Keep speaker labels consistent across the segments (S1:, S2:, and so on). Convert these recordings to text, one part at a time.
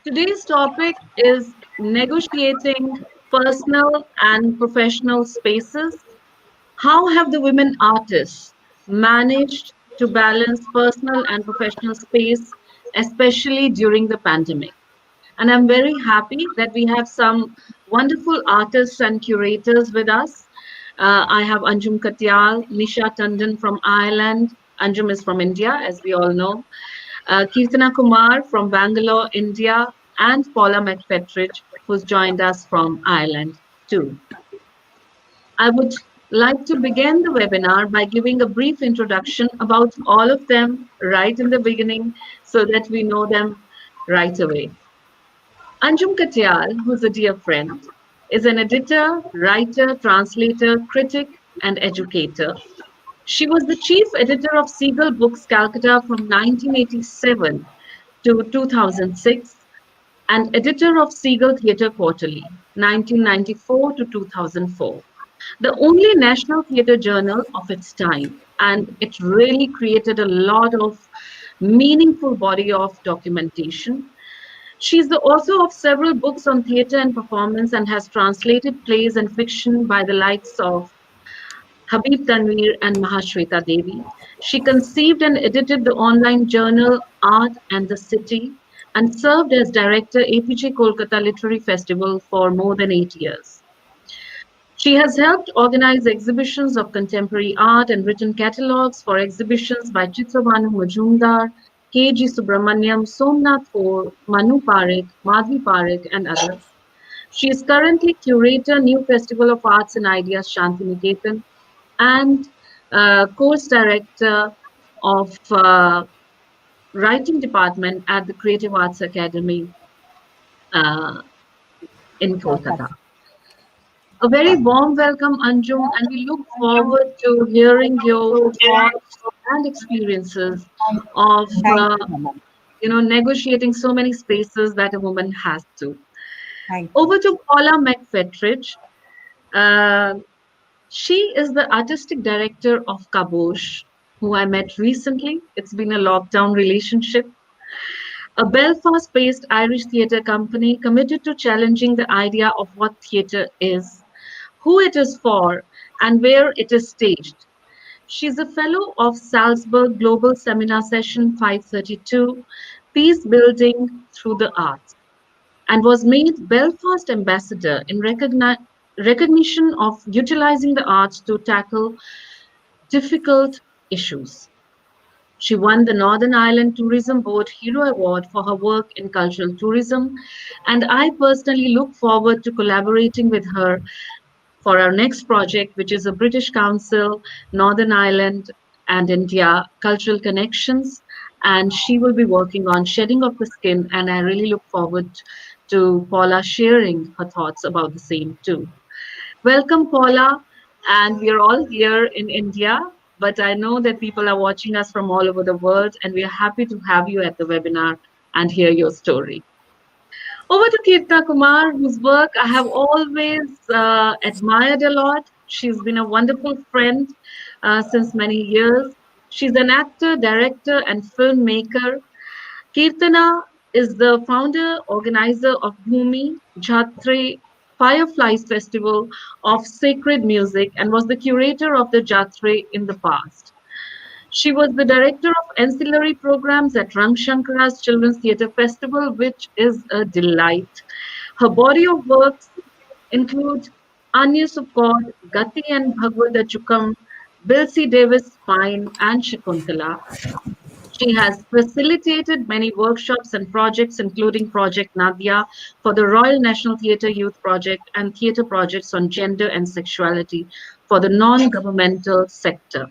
S1: Today's topic is negotiating personal and professional spaces. How have the women artists managed to balance personal and professional space, especially during the pandemic? And I'm very happy that we have some wonderful artists and curators with us. I have Anjum Katyal, Nisha Tandon from Ireland. Anjum is from India, as we all know. Kirtana Kumar from Bangalore, India, and Paula McFetridge, who's joined us from Ireland too. I would like to begin the webinar by giving a brief introduction about all of them right in the beginning so that we know them right away. Anjum Katyal, who's a dear friend, is an editor, writer, translator, critic, and educator. She was the chief editor of Seagull Books Calcutta from 1987 to 2006 and editor of Seagull Theatre Quarterly, 1994 to 2004, the only national theatre journal of its time. And it really created a lot of meaningful body of documentation. She's the author of several books on theatre and performance and has translated plays and fiction by the likes of Habib Tanvir and Mahashweta Devi. She conceived and edited the online journal Art and the City and served as director APJ Kolkata Literary Festival for more than 8 years. She has helped organize exhibitions of contemporary art and written catalogues for exhibitions by Chitrabhanu Majumdar, K.G. Subramaniam, Somnath Kaur, Manu Parekh, Madhvi Parekh, and others. She is currently curator, New Festival of Arts and Ideas, Shanti Niketan, and course director of writing department at the Creative Arts Academy uh, in Kolkata. A very warm welcome, Anjum, and we look forward to hearing your thoughts and experiences of
S2: Thank you, Mama.
S1: negotiating so many spaces that a woman has to.
S2: Thank you.
S1: Over to Paula McFetridge. Uh, she is the artistic director of Kabosh, who I met recently. It's been a lockdown relationship. A Belfast based Irish theatre company committed to challenging the idea of what theatre is, who it is for, and where it is staged. She's a fellow of Salzburg Global Seminar Session 532, Peace Building Through the Arts, and was made Belfast Ambassador in recognition of utilizing the arts to tackle difficult issues. She won the Northern Ireland Tourism Board Hero Award for her work in cultural tourism, and I personally look forward to collaborating with her for our next project, which is a British Council, Northern Ireland, and India Cultural Connections. And she will be working on Shedding of the Skin, and I really look forward to Paula sharing her thoughts about the same too. Welcome, Paula. And we are all here in India, but I know that people are watching us from all over the world, and we are happy to have you at the webinar and hear your story. Over to Kirtana Kumar, whose work I have always admired a lot. She's been a wonderful friend since many years. She's an actor, director, and filmmaker. Kirtana is the founder, organizer of Bhumi Jatre Fireflies Festival of Sacred Music and was the curator of the Jatre in the past. She was the director of ancillary programs at Rang Shankara's Children's Theatre Festival, which is a delight. Her body of works include Anya Support, Gati and Bhagwada Chukam, Bill C. Davis Spine, and Shakuntala. She has facilitated many workshops and projects, including Project Nadia for the Royal National Theatre Youth Project and theatre projects on gender and sexuality for the non governmental sector.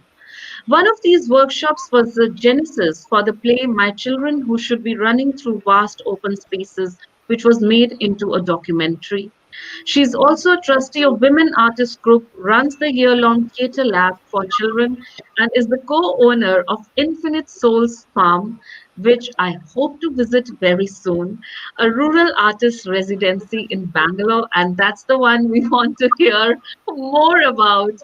S1: One of these workshops was the genesis for the play My Children Who Should Be Running Through Vast Open Spaces, which was made into a documentary. She is also a trustee of Women Artists Group, runs the year-long theatre lab for children, and is the co-owner of Infinite Souls Farm, which I hope to visit very soon, a rural artist residency in Bangalore, and that's the one we want to hear more about.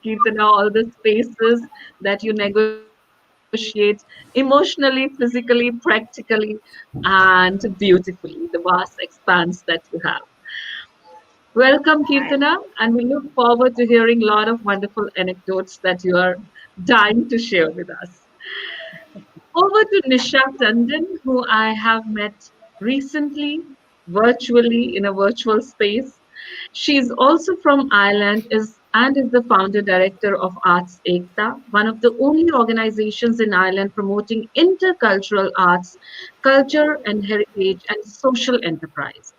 S1: Kirtana, all the spaces that you negotiate emotionally, physically, practically, and beautifully. the vast expanse that you have. Welcome, Kirtana, and we look forward to hearing a lot of wonderful anecdotes that you are dying to share with us. Over to Nisha Tandon, who I have met recently, virtually in a virtual space. She's also from Ireland and is the founder director of Arts Ekta, one of the only organizations in Ireland promoting intercultural arts, culture and heritage and social enterprise.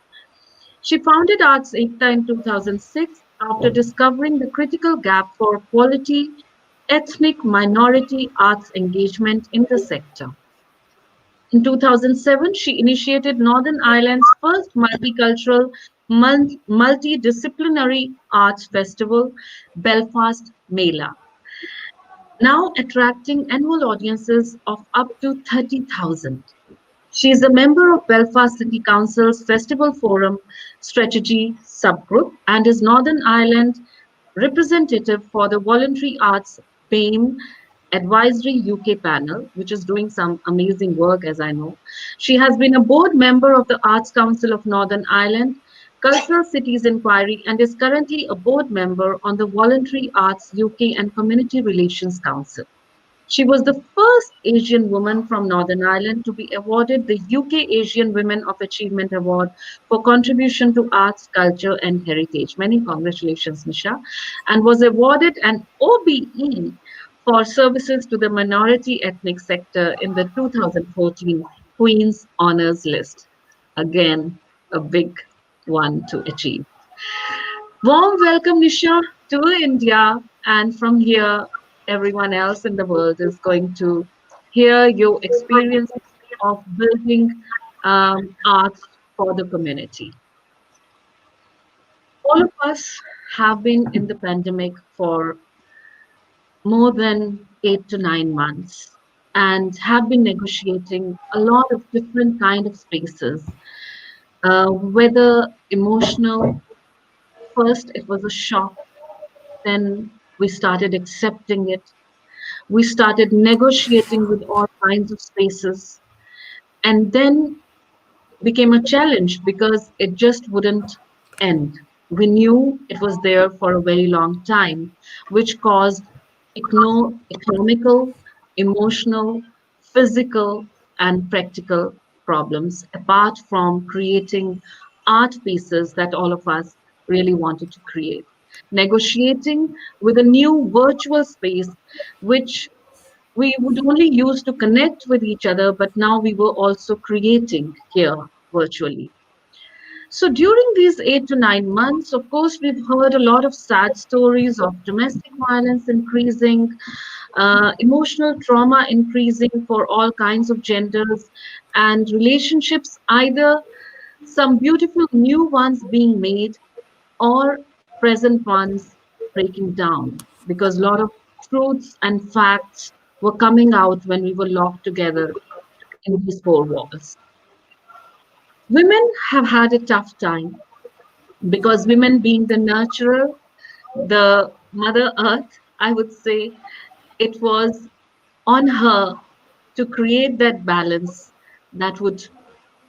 S1: She founded Arts Ekta in 2006 after discovering the critical gap for quality ethnic minority arts engagement in the sector. In 2007, she initiated Northern Ireland's first multicultural, multidisciplinary arts festival, Belfast Mela, now attracting annual audiences of up to 30,000. She is a member of Belfast City Council's Festival Forum Strategy subgroup and is Northern Ireland representative for the Voluntary Arts BAME Advisory UK panel, which is doing some amazing work, as I know. She has been a board member of the Arts Council of Northern Ireland, Cultural Cities Inquiry, and is currently a board member on the Voluntary Arts UK and Community Relations Council. She was the first Asian woman from Northern Ireland to be awarded the UK Asian Women of Achievement Award for contribution to arts, culture, and heritage. Many congratulations, Nisha. And was awarded an OBE for services to the minority ethnic sector in the 2014 Queen's Honours List. Again, a big one to achieve. Warm welcome, Nisha, to India. And from here, everyone else in the world is going to hear your experience of building arts for the community. All of us have been in the pandemic for more than 8 to 9 months and have been negotiating a lot of different kind of spaces, whether emotional. First, it was a shock. Then we started accepting it. We started negotiating with all kinds of spaces. And then became a challenge because it just wouldn't end. We knew it was there for a very long time, which caused economical, emotional, physical, and practical problems, apart from creating art pieces that all of us really wanted to create. Negotiating with a new virtual space, which we would only use to connect with each other, but now we were also creating here virtually. So during these 8 to 9 months, of course, we've heard a lot of sad stories of domestic violence increasing, emotional trauma increasing for all kinds of genders, and relationships, either some beautiful new ones being made or present ones breaking down because a lot of truths and facts were coming out when we were locked together in these four walls. Women have had a tough time because women being the nurturer, the mother earth, I would say it was on her to create that balance that would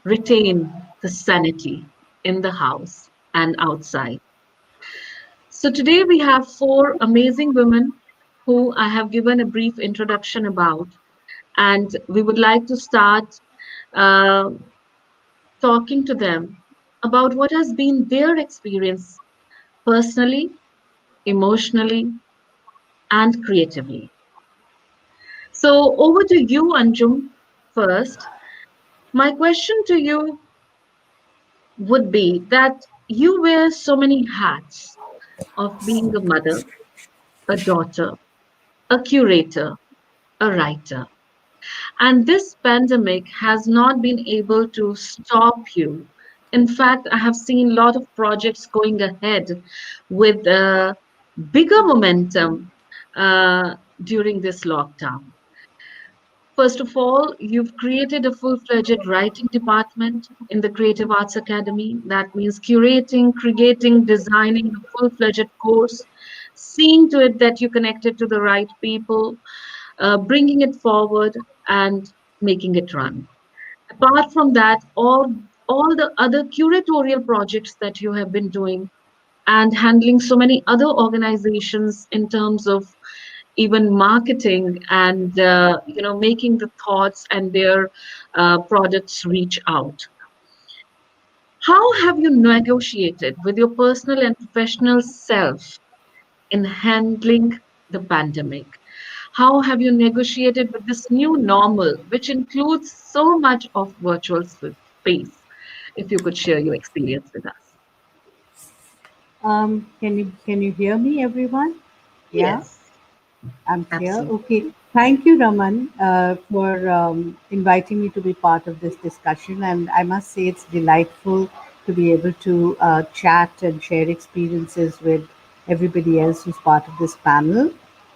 S1: retain the sanity in the house and outside. So today we have four amazing women who I have given a brief introduction about, and we would like to start uh, talking to them about what has been their experience personally, emotionally, and creatively. So over to you, Anjum, first. My question to you would be that you wear so many hats of being a mother, a daughter, a curator, a writer. And this pandemic has not been able to stop you. In fact, I have seen a lot of projects going ahead with bigger momentum during this lockdown. First of all, you've created a full-fledged writing department in the Creative Arts Academy. That means curating, creating, designing a full-fledged course, seeing to it that you connected to the right people, bringing it forward and making it run. Apart from that, all all the other curatorial projects that you have been doing and handling so many other organizations in terms of even marketing and making the thoughts and their products reach out. How have you negotiated with your personal and professional self in handling the pandemic? How have you negotiated with this new normal, which includes so much of virtual space? If you could share your experience with us.
S2: Can you hear me, everyone? Yeah,
S1: Yes,
S2: I'm here.
S1: absolutely.
S2: Okay. Thank you, Raman, for inviting me to be part of this discussion. And I must say, it's delightful to be able to chat and share experiences with everybody else who's part of this panel.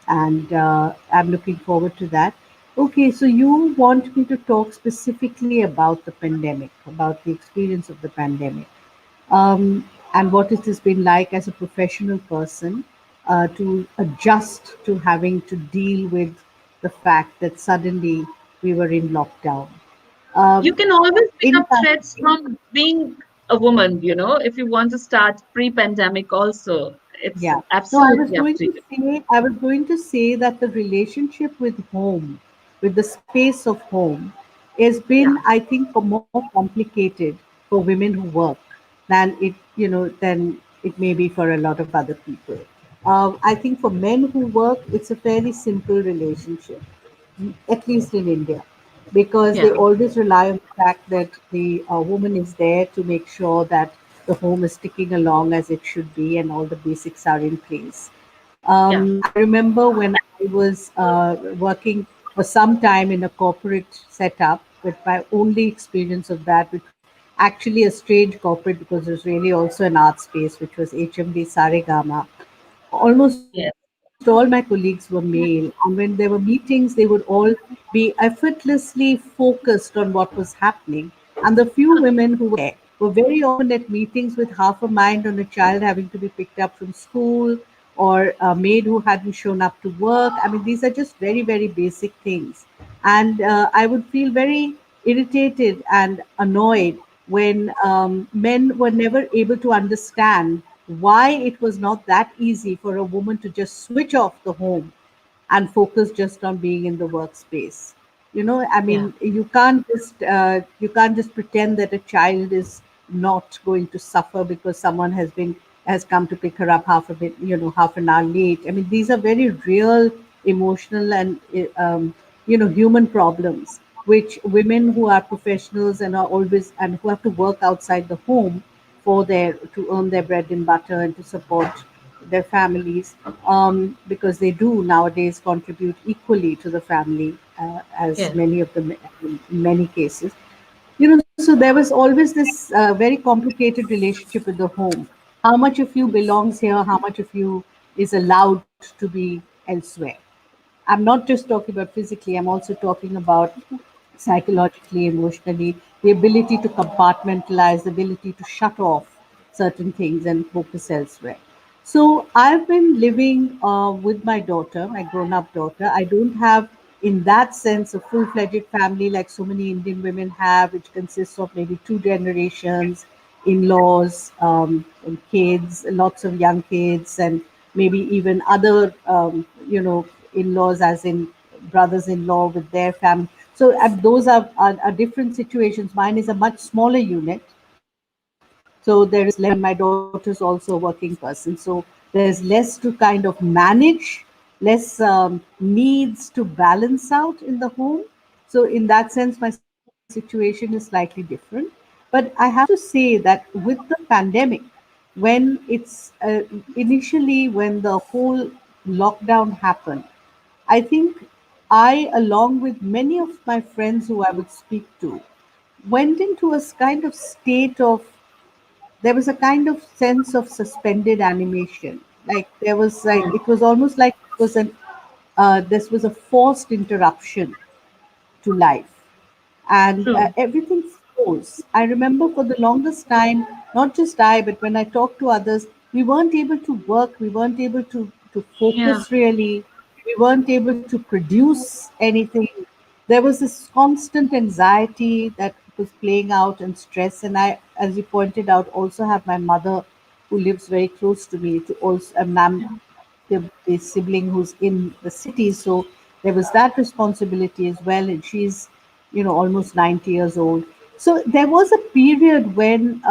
S2: And I'm looking forward to that. Okay, so you want me to talk specifically about the pandemic, about the experience of the pandemic. And what has this been like as a professional person to adjust to having to deal with the fact that suddenly we were in lockdown.
S1: You
S2: Um,
S1: can always pick
S2: in
S1: up
S2: fact,
S1: threads from being a woman, if you want to start pre-pandemic also. It's
S2: yeah. No,
S1: absolutely up to you.
S2: I was going to say that the relationship with home, with the space of home, has
S1: Yeah,
S2: been, I think, more complicated for women who work than it may be for a lot of other people. I think for men who work, it's a fairly simple relationship, at least in India, because they
S1: yeah,
S2: always rely on the fact that the woman is there to make sure that the home is ticking along as it should be and all the basics are in place.
S1: yeah,
S2: I remember when I was working for some time in a corporate setup, with my only experience of that, which was actually a strange corporate because it was really also an art space, which was HMD Saregama. Almost all my
S1: yes,
S2: colleagues were male, and when there were meetings, they would all be effortlessly focused on what was happening. And the few women who were there were very often at meetings with half a mind on a child having to be picked up from school or a maid who hadn't shown up to work. I mean, these are just very, very basic things. And I would feel very irritated and annoyed when men were never able to understand why it was not that easy for a woman to just switch off the home and focus just on being in the workspace. I
S1: yeah,
S2: mean, you can't just pretend that a child is not going to suffer because someone has come to pick her up half an hour late. I mean, these are very real emotional and human problems which women who are professionals and are always and who have to work outside the home for their to earn their bread and butter and to support their families, because they do nowadays contribute equally to the family, as
S1: yeah,
S2: many of them in many cases. So there was always this very complicated relationship with the home. How much of you belongs here? How much of you is allowed to be elsewhere? I'm not just talking about physically, I'm also talking about psychologically, emotionally, the ability to compartmentalize, the ability to shut off certain things and focus elsewhere. So I've been living with my daughter, my grown up daughter. I don't have, in that sense, a full fledged family like so many Indian women have, which consists of maybe two generations, in laws, and kids, lots of young kids, and maybe even other, in laws, as in brothers in law with their family. So those are different situations. Mine is a much smaller unit. So there is less to manage, and my daughter's also a working person. So there's less to kind of manage, less needs to balance out in the home. So in that sense, my situation is slightly different. But I have to say that with the pandemic, when initially when the whole lockdown happened, I think I, along with many of my friends who I would speak to, went into a kind of state of, there was a kind of sense of suspended animation. Like there was like,
S1: mm,
S2: it was almost like it was this was a forced interruption to life, and
S1: true.
S2: everything froze. I remember for the longest time, not just I, but when I talked to others, we weren't able to work, we weren't able to
S1: Yeah,
S2: focus really, we weren't able to produce anything. There was this constant anxiety that was playing out in stress. And I, as you pointed out, also have my mother who lives very close to me. To also, and I'm the sibling who's in the city, so there was that responsibility as well. And she's, almost 90 years old. So there was a period when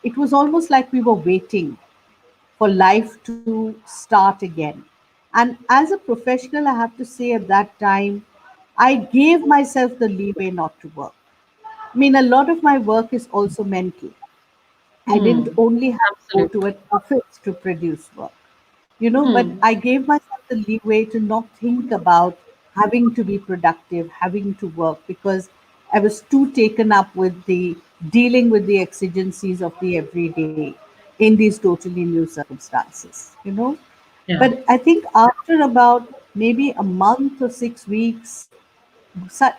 S2: it was almost like we were waiting for life to start again. And as a professional, I have to say at that time, I gave myself the leeway not to work. I mean, a lot of my work is also mental. I didn't
S1: Hmm.
S2: only have to go to
S1: Absolutely.
S2: an office to produce work, but
S1: Hmm.
S2: I gave myself the leeway to not think about having to be productive, having to work, because I was too taken up with the dealing with the exigencies of the everyday in these totally new circumstances.
S1: Yeah.
S2: But I think after about maybe a month or 6 weeks,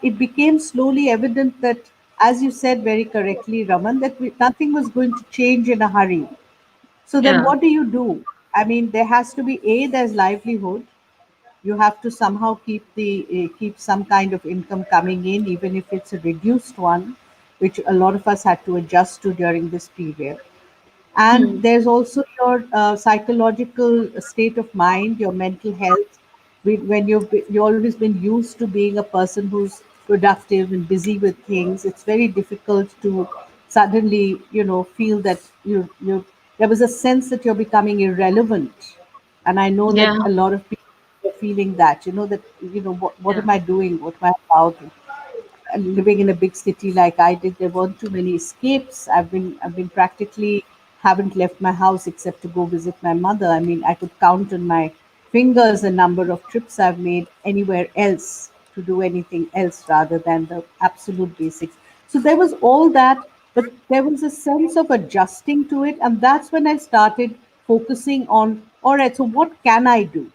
S2: it became slowly evident that, as you said very correctly, Raman, that nothing was going to change in a hurry. So then
S1: Yeah.
S2: what do you do? I mean, there has to be there's livelihood. You have to somehow keep some kind of income coming in, even if it's a reduced one, which a lot of us had to adjust to during this period. And
S1: Hmm.
S2: there's also your psychological state of mind, your mental health. When you've always been used to being a person who's productive and busy with things, it's very difficult to suddenly feel that you there was a sense that you're becoming irrelevant. And I know that
S1: Yeah.
S2: a lot of people are feeling that, that what
S1: Yeah.
S2: am I doing, what am I about. And living in a big city like I did, there weren't too many escapes. I've been practically haven't left my house except to go visit my mother. I mean, I could count on my fingers the number of trips I've made anywhere else to do anything else rather than the absolute basics. So there was all that, but there was a sense of adjusting to it, and that's when I started focusing on, all right, so what can I do?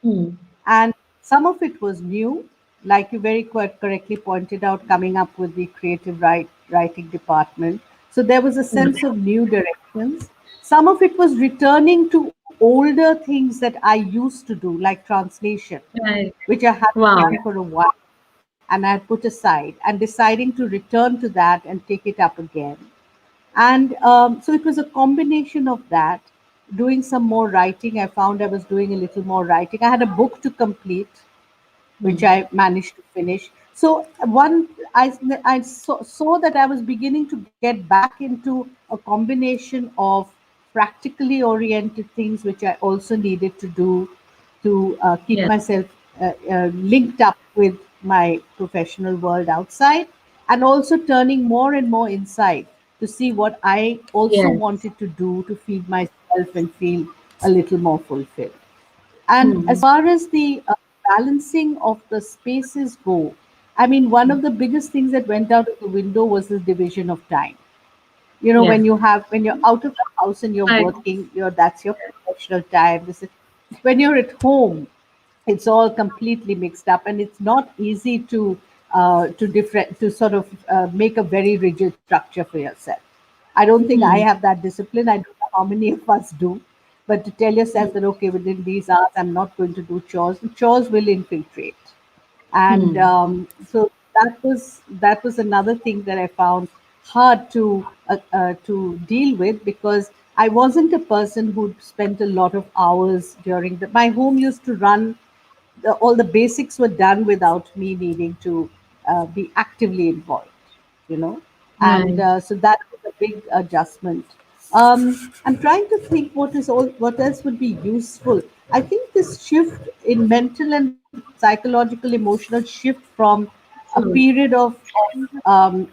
S1: Hmm.
S2: And some of it was new, like you very quite correctly pointed out, coming up with the creative writing department. So there was a
S1: Hmm.
S2: sense of new directions. Some of it was returning to older things that I used to do, like translation,
S1: Right.
S2: which I hadn't
S1: Wow.
S2: done for a while and I had put aside, and deciding to return to that and take it up again. And so it was a combination of that. Doing some more writing, I found I was doing a little more writing. I had a book to complete, which
S1: Hmm.
S2: I managed to finish. So I saw that I was beginning to get back into a combination of practically oriented things, which I also needed to do to keep
S1: Yes.
S2: myself linked up with my professional world outside, and also turning more and more inside to see what I also
S1: Yes.
S2: wanted to do to feed myself and feel a little more fulfilled. And
S1: Hmm.
S2: as far as the balancing of the spaces go, I mean, one of the biggest things that went out of the window was the division of time.
S1: Yes.
S2: When you're out of the house and you're
S1: Right.
S2: working, that's your professional time. When you're at home, it's all completely mixed up, and it's not easy to sort of make a very rigid structure for yourself. I don't think I
S1: Hmm.
S2: have that discipline. I don't know how many of us do. But to tell yourself that, okay, within these hours, I'm not going to do chores, the chores will infiltrate. And
S1: Hmm.
S2: so that was another thing that I found hard to deal with, because I wasn't a person who spent a lot of hours during the. My home used to run. All the basics were done without me needing to be actively involved, you know, and
S1: Right.
S2: so that was a big adjustment. I'm trying to think what else would be useful. I think this shift in mental and psychological, emotional shift from a
S1: True.
S2: period of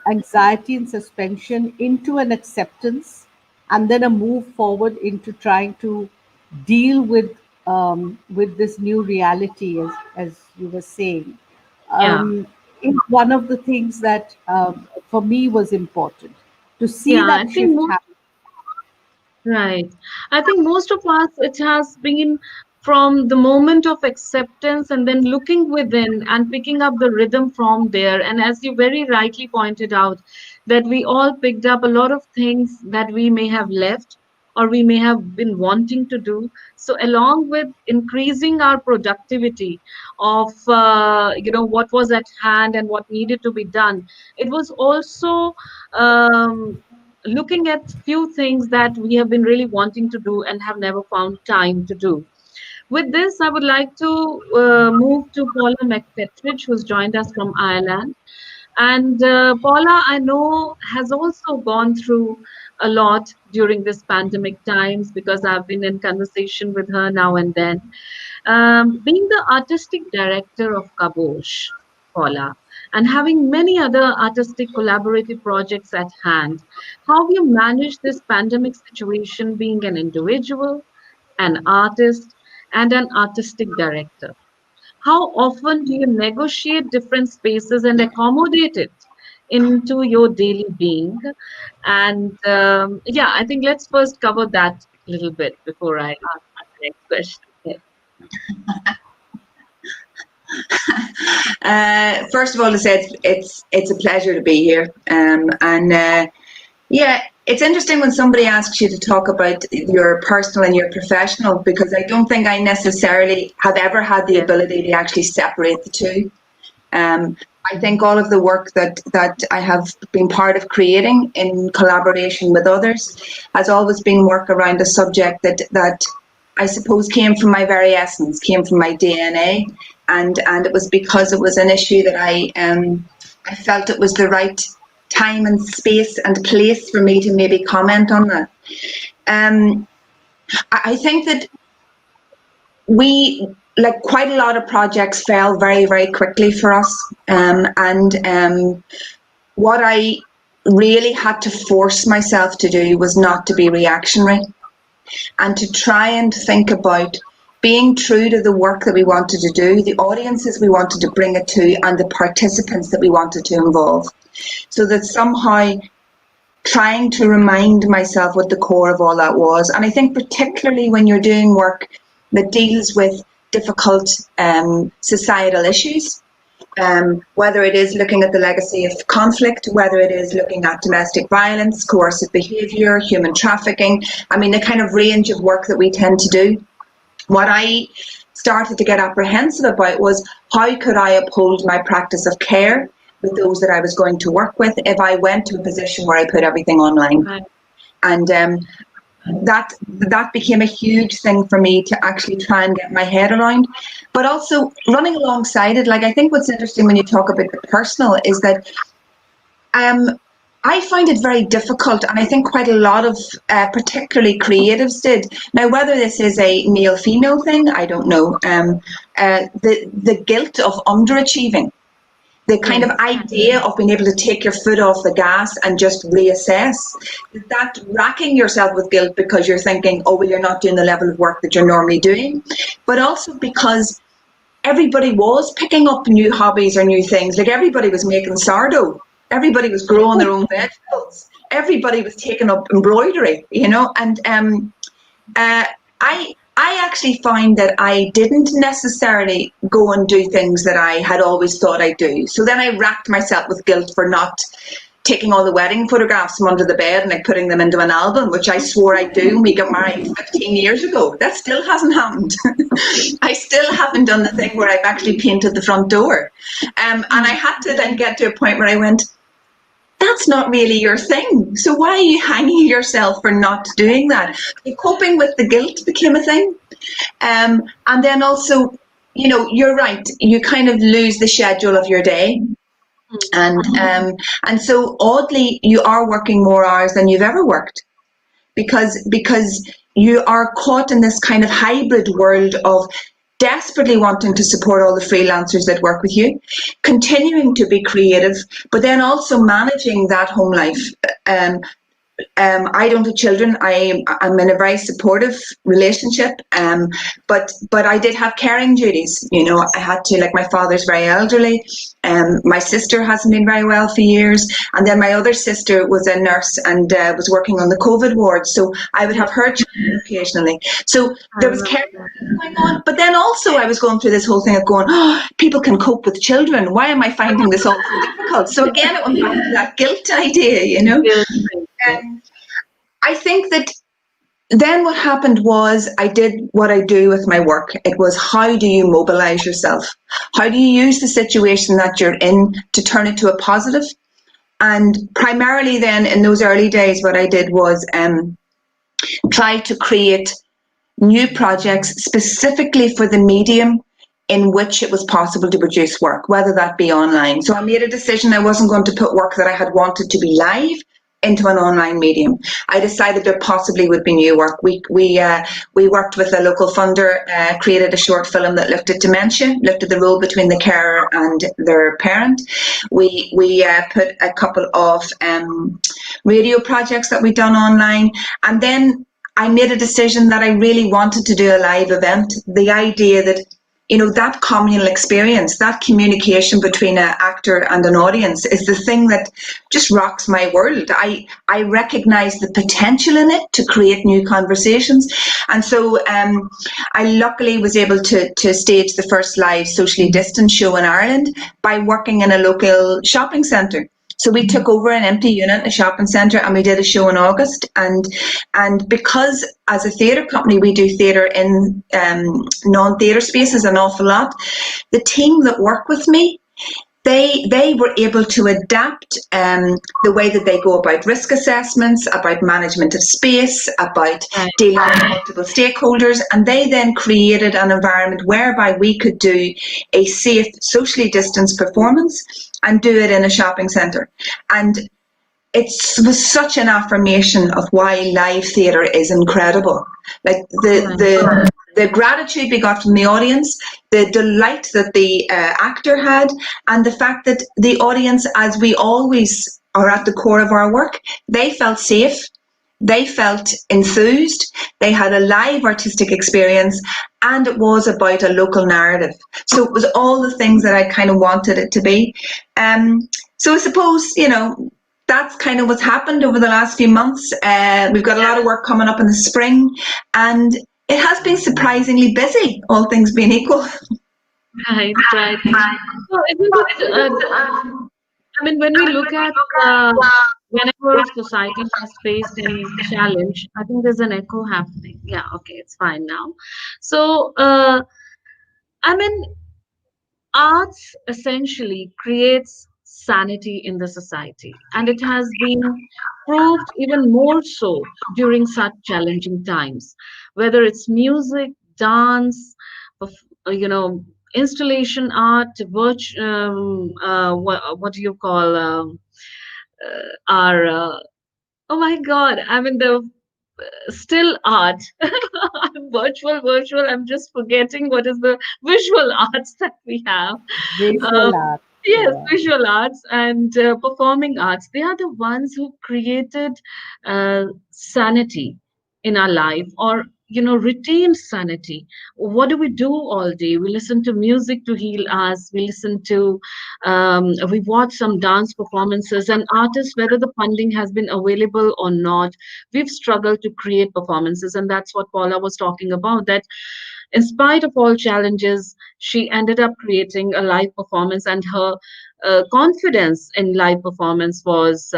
S2: anxiety and suspension into an acceptance, and then a move forward into trying to deal with this new reality, as you were saying,
S1: Yeah.
S2: is one of the things that for me was important to see
S1: Yeah. I
S2: that
S1: think
S2: shift
S1: most.
S2: happen.
S1: Right. I think most of us, it has been from the moment of acceptance and then looking within and picking up the rhythm from there. And as you very rightly pointed out, that we all picked up a lot of things that we may have left. or we may have been wanting to do. So along with increasing our productivity of what was at hand and what needed to be done, it was also looking at few things that we have been really wanting to do and have never found time to do. With this, I would like to move to Paula McFetridge, who's joined us from Ireland. And Paula, I know, has also gone through a lot during this pandemic times, because I've been in conversation with her now and then. Being the artistic director of Kabosh, Paula, and having many other artistic collaborative projects at hand, how have you managed this pandemic situation being an individual, an artist, and an artistic director? How often do you negotiate different spaces and accommodate it into your daily being? And yeah, I think let's first cover that little bit before I ask the next question. Yeah.
S3: First of all, to say it's a pleasure to be here, and yeah, it's interesting when somebody asks you to talk about your personal and your professional, because I don't think I necessarily have ever had the ability to actually separate the two. Um, I think all of the work that I have been part of creating in collaboration with others has always been work around a subject that I suppose came from my very essence, came from my DNA, and it was because it was an issue that I felt it was the right time and space and place for me to maybe comment on that. Um, I think that we, like, quite a lot of projects fell very, very quickly for us. And what I really had to force myself to do was not to be reactionary, and to try and think about being true to the work that we wanted to do, the audiences we wanted to bring it to, and the participants that we wanted to involve. So that somehow trying to remind myself what the core of all that was. And I think particularly when you're doing work that deals with difficult societal issues, whether it is looking at the legacy of conflict, whether it is looking at domestic violence, coercive behaviour, human trafficking, I mean, the kind of range of work that we tend to do. What I started to get apprehensive about was, how could I uphold my practice of care with those that I was going to work with if I went to a position where I put everything online?
S1: Right.
S3: And that became a huge thing for me to actually try and get my head around. But also running alongside it, like, I think what's interesting when you talk about the personal is that I find it very difficult, and I think quite a lot of particularly creatives did. Now, whether this is a male-female thing, I don't know. The guilt of underachieving, the kind of idea of being able to take your foot off the gas and just reassess, that racking yourself with guilt because you're thinking, oh, well, you're not doing the level of work that you're normally doing, but also because everybody was picking up new hobbies or new things. Like, everybody was making sourdough. Everybody was growing their own vegetables. Everybody was taking up embroidery, you know. And I actually find that I didn't necessarily go and do things that I had always thought I'd do. So then I racked myself with guilt for not taking all the wedding photographs from under the bed and like putting them into an album, which I swore I'd do when we got married 15 years ago. That still hasn't happened. I still haven't done the thing where I've actually painted the front door. And I had to then get to a point where I went, that's not really your thing. So why are you hanging yourself for not doing that? Coping with the guilt became a thing. And then also, you know, you're right, you kind of lose the schedule of your day. And so oddly, you are working more hours than you've ever worked, because you are caught in this kind of hybrid world of desperately wanting to support all the freelancers that work with you, continuing to be creative, but then also managing that home life. I don't have children. I'm in a very supportive relationship, but I did have caring duties. You know, I had to, like, my father's very elderly. My sister hasn't been very well for years, and then my other sister was a nurse and was working on the COVID ward, so I would have her children occasionally. So there was caring going on, but then also I was going through this whole thing of going, oh, people can cope with children. Why am I finding this all so difficult? So again, it went back to that guilt idea, you know. I think that Then what happened was I did what I do with my work. It was, how do you mobilize yourself? How do you use the situation that you're in to turn it to a positive? And primarily then in those early days, what I did was try to create new projects specifically for the medium in which it was possible to produce work, whether that be online. So I made a decision I wasn't going to put work that I had wanted to be live into an online medium. I decided there possibly would be new work. We worked with a local funder, created a short film that looked at dementia, looked at the role between the carer and their parent. We put a couple of radio projects that we'd done online, and then I made a decision that I really wanted to do a live event. The idea that, you know, that communal experience, that communication between an actor and an audience is the thing that just rocks my world. I recognize the potential in it to create new conversations. And so I luckily was able to stage the first live socially distanced show in Ireland by working in a local shopping centre. So we took over an empty unit in a shopping centre and we did a show in August. And because as a theatre company we do theatre in non-theatre spaces an awful lot, the team that work with me, they were able to adapt the way that they go about risk assessments, about management of space, about dealing with multiple stakeholders, and they then created an environment whereby we could do a safe, socially distanced performance and do it in a shopping centre. And it was such an affirmation of why live theatre is incredible. Like the gratitude we got from the audience, the delight that the actor had, and the fact that the audience, as we always are at the core of our work, they felt safe, they felt enthused, they had a live artistic experience, and it was about a local narrative. So it was all the things that I kind of wanted it to be. So I suppose, you know, that's kind of what's happened over the last few months. We've got a lot of work coming up in the spring, and it has been surprisingly busy, all things being equal.
S1: Right, right. So, I mean, when we look at whenever society has faced any challenge, I think there's an echo happening. Yeah, okay, it's fine now. So, I mean, arts essentially creates sanity in the society, and it has been proved even more so during such challenging times, whether it's music, dance, you know, installation art, what do you call our oh my god, I mean the still art. Virtual, I'm just forgetting what is the visual arts that we have. uh,
S2: Visual art.
S1: yes,
S2: Yeah.
S1: visual arts and performing arts, they are the ones who created sanity in our life, or you know, retain sanity. What do we do all day? We listen to music to heal us, we listen to we watch some dance performances, and artists, whether the funding has been available or not, we've struggled to create performances. And that's what Paula was talking about, that in spite of all challenges, she ended up creating a live performance, and her confidence in live performance was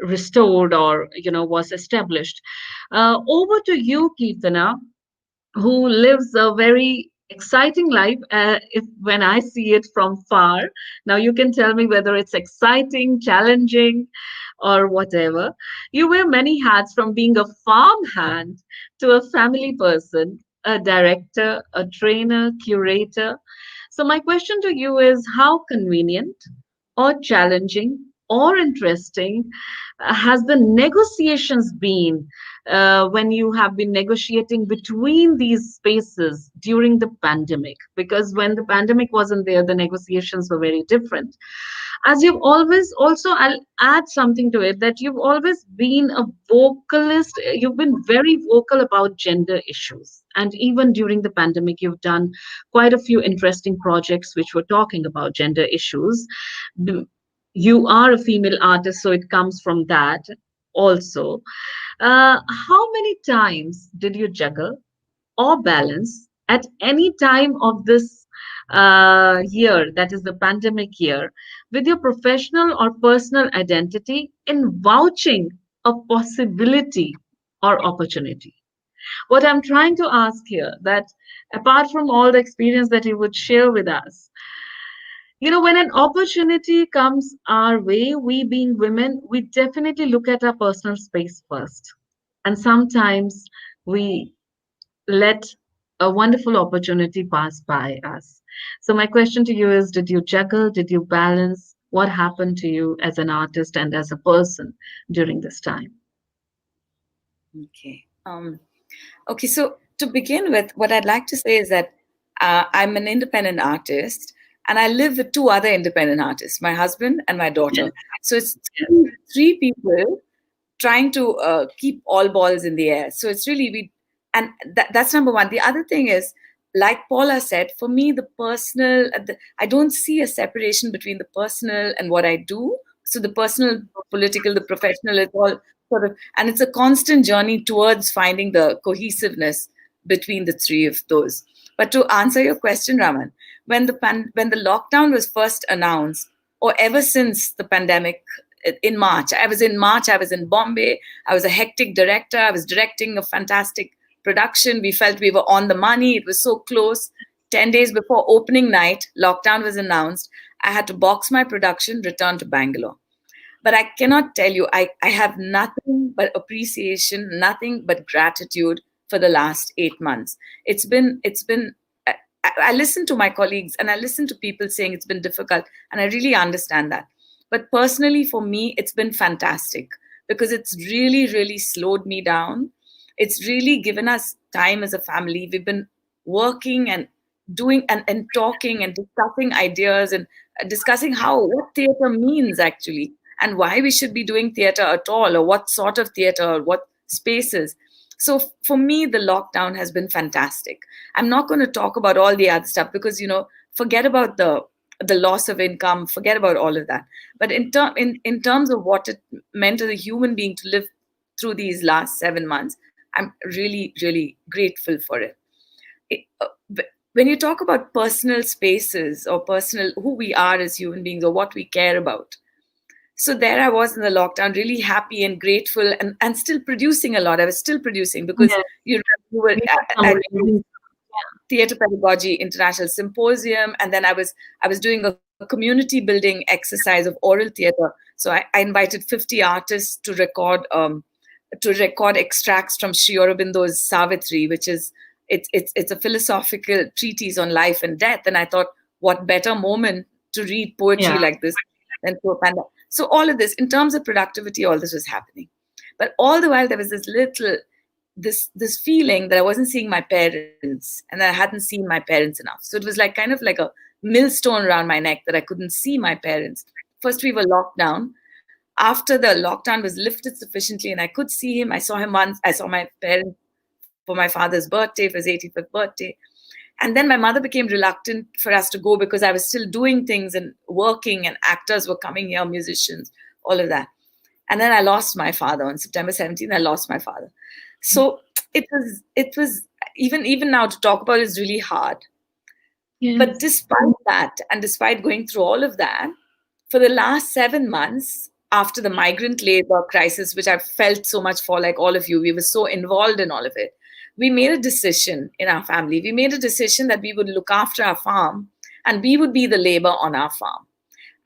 S1: restored, or you know, was established. Over to you, Kirtana, who lives a very exciting life, if when I see it from far. Now you can tell me whether it's exciting, challenging, or whatever. You wear many hats, from being a farm hand to a family person, a director, a trainer, curator. So my question to you is, how convenient or challenging or interesting has the negotiations been when you have been negotiating between these spaces during the pandemic? Because when the pandemic wasn't there, the negotiations were very different. As you've always, also I'll add something to it, that you've always been a vocalist. You've been very vocal about gender issues, and even during the pandemic you've done quite a few interesting projects which were talking about gender issues. You are a female artist, so it comes from that also. How many times did you juggle or balance at any time of this year, that is the pandemic year, with your professional or personal identity in vouching a possibility or opportunity? What I'm trying to ask here, that apart from all the experience that you would share with us, when an opportunity comes our way, we being women, we definitely look at our personal space first. And sometimes we let a wonderful opportunity pass by us. So, my question to you is, did you juggle? Did you balance? What happened to you as an artist and as a person during this time?
S4: Okay. Okay, so to begin with, what I'd like to say is that I'm an independent artist and I live with two other independent artists, my husband and my daughter. So it's three people trying to keep all balls in the air. So it's really, and that's number one. The other thing is, like Paula said, for me, the personal, I don't see a separation between the personal and what I do. So the personal, political, the professional, it's all sort of, and it's a constant journey towards finding the cohesiveness between the three of those. But to answer your question, Raman, when the lockdown was first announced, or ever since the pandemic in March, I was in Bombay. I was a hectic director. I was directing a fantastic production. We felt we were on the money. It was so close. 10 days before opening night, lockdown was announced. I had to box my production, return to Bangalore. But I cannot tell you, I have nothing but appreciation, nothing but gratitude for the last 8 months. It's been, I listen to my colleagues and I listen to people saying it's been difficult, and I really understand that. But personally, for me, it's been fantastic because it's really, really slowed me down. It's really given us time as a family. We've been working and doing and talking and discussing ideas and discussing what theatre means actually, and why we should be doing theatre at all, or what sort of theatre, or what spaces. So for me, the lockdown has been fantastic. I'm not going to talk about all the other stuff because, forget about the loss of income, forget about all of that. But in terms of what it meant as a human being to live through these last 7 months, I'm really, really grateful for it. When you talk about personal spaces or personal who we are as human beings or what we care about, so there I was in the lockdown, really happy and grateful, and still producing a lot. I was still producing because you were at Theatre Pedagogy International Symposium, and then I was doing a community building exercise of oral theatre. So I invited 50 artists to record extracts from Sri Aurobindo's Savitri, which is it's a philosophical treatise on life and death. And I thought, what better moment to read poetry like this than to a pandemic. So all of this, in terms of productivity, all this was happening. But all the while, there was this feeling that I wasn't seeing my parents and that I hadn't seen my parents enough. So it was kind of like a millstone around my neck that I couldn't see my parents. First, we were locked down. After the lockdown was lifted sufficiently and I could see him, I saw him once. I saw my parents for my father's birthday, for his 85th birthday. And then my mother became reluctant for us to go because I was still doing things and working, and actors were coming here, musicians, all of that. And then I lost my father on September 17th. I lost my father. So it was even now to talk about it is really hard. Yes. But despite that, and despite going through all of that, for the last 7 months after the migrant labor crisis, which I've felt so much for, like all of you, we were so involved in all of it. We made a decision in our family. We made a decision that we would look after our farm and we would be the labor on our farm.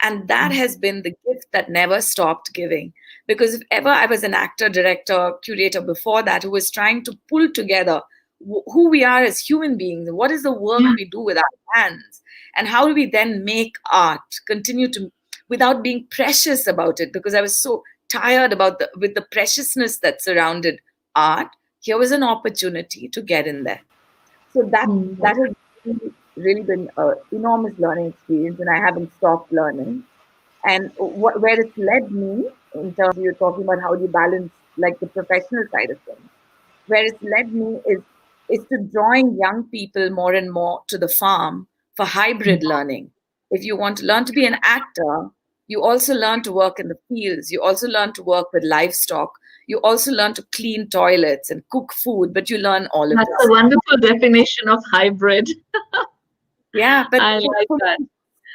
S4: And that has been the gift that never stopped giving. Because if ever I was an actor, director, curator before that who was trying to pull together who we are as human beings, what is the work we do with our hands, and how do we then make art continue to, without being precious about it, because I was so tired with the preciousness that surrounded art. Here was an opportunity to get in there. So that has really been an enormous learning experience, and I haven't stopped learning. And where it's led me, in terms of you're talking about how do you balance like the professional side of things, where it's led me is to drawing young people more and more to the farm for hybrid learning. If you want to learn to be an actor, you also learn to work in the fields. You also learn to work with livestock. You also learn to clean toilets and cook food, but you learn all of this.
S1: That's a wonderful definition of hybrid.
S4: Yeah, but
S1: I like that.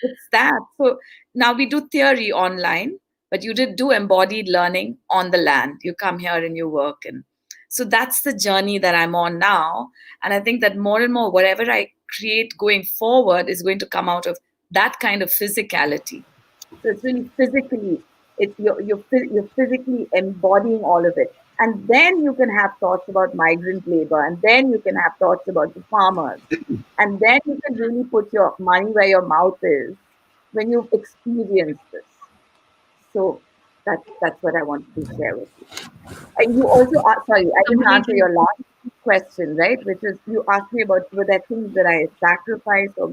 S4: It's that. So now we do theory online, but you did do embodied learning on the land. You come here and you work. And So that's the journey that I'm on now. And I think that more and more, whatever I create going forward is going to come out of that kind of physicality. So it's really physically, you're physically embodying all of it. And then you can have thoughts about migrant labor, and then you can have thoughts about the farmers. And then you can really put your money where your mouth is when you've experienced this. So that's what I wanted to share with you. And you also, sorry, I didn't answer
S1: Completely.
S4: your last question, right? Which is you asked me about were there things that I sacrificed or,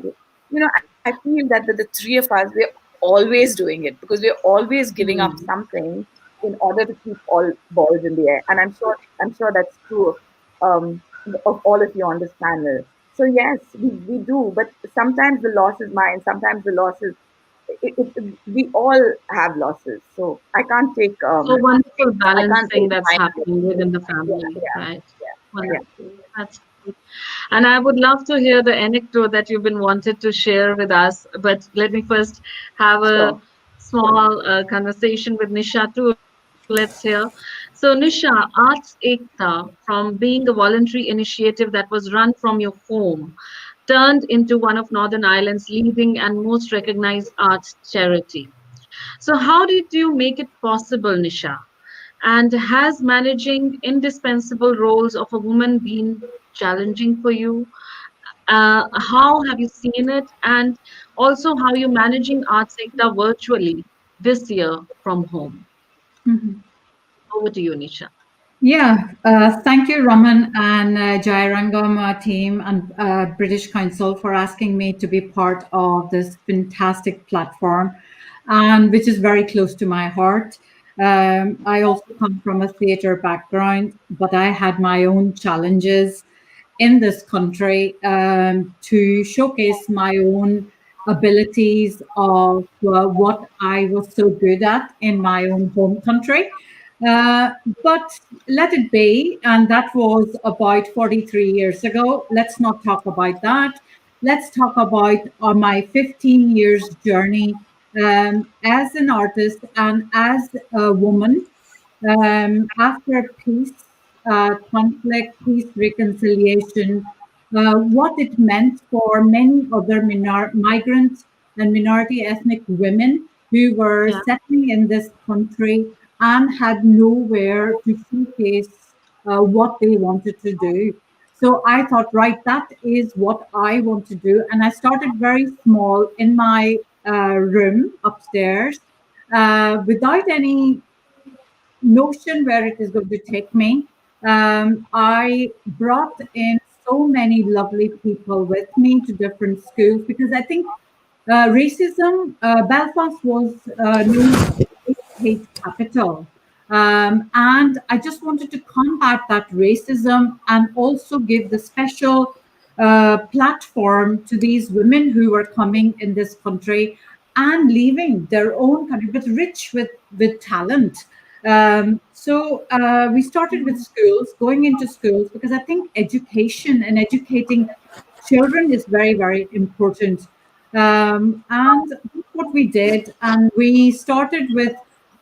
S4: I feel that the three of us, we're always doing it because we're always giving up
S1: Hmm.
S4: something in order to keep all balls in the air. And I'm sure that's true of all of you on this panel. So yes, we do, but sometimes the loss is mine. Sometimes the loss is we all have losses. So
S1: So wonderful
S4: I can't
S1: balancing
S4: take
S1: that's
S4: mine.
S1: happening within the
S4: Yeah,
S1: family,
S4: yeah,
S1: right?
S4: yeah.
S1: Wonderful. That's great. And I would love to hear the anecdote that you've been wanted to share with us. But let me first have a
S4: Sure.
S1: small conversation with Nisha too. Let's hear. So, Nisha, Arts Ekta, from being a voluntary initiative that was run from your home, turned into one of Northern Ireland's leading and most recognized arts charity. So, how did you make it possible, Nisha? And has managing indispensable roles of a woman been challenging for you? How have you seen it? And also, how you're managing Arts Ekta virtually this year from home? Over to you, Nisha.
S5: Yeah, thank you, Raman and Jairangam team and British Council for asking me to be part of this fantastic platform, and which is very close to my heart. I also come from a theatre background, but I had my own challenges in this country to showcase my own abilities of what I was so good at in my own home country. Uh, but let it be. And that was about 43 years ago. Let's not talk about that. Let's talk about my 15 years journey as an artist and as a woman after peace, conflict, peace, reconciliation, what it meant for many other migrant and minority ethnic women who were
S1: Yeah,
S5: settling in this country and had nowhere to showcase what they wanted to do. So I thought, right, that is what I want to do. And I started very small in my room upstairs without any notion where it is going to take me. I brought in so many lovely people with me to different schools because I think racism, Belfast was known as the hate capital. And I just wanted to combat that racism and also give the special platform to these women who were coming in this country and leaving their own country, but rich with talent. So we started with schools, going into schools, because I think education and educating children is very, very important. And that's what we did. And we started with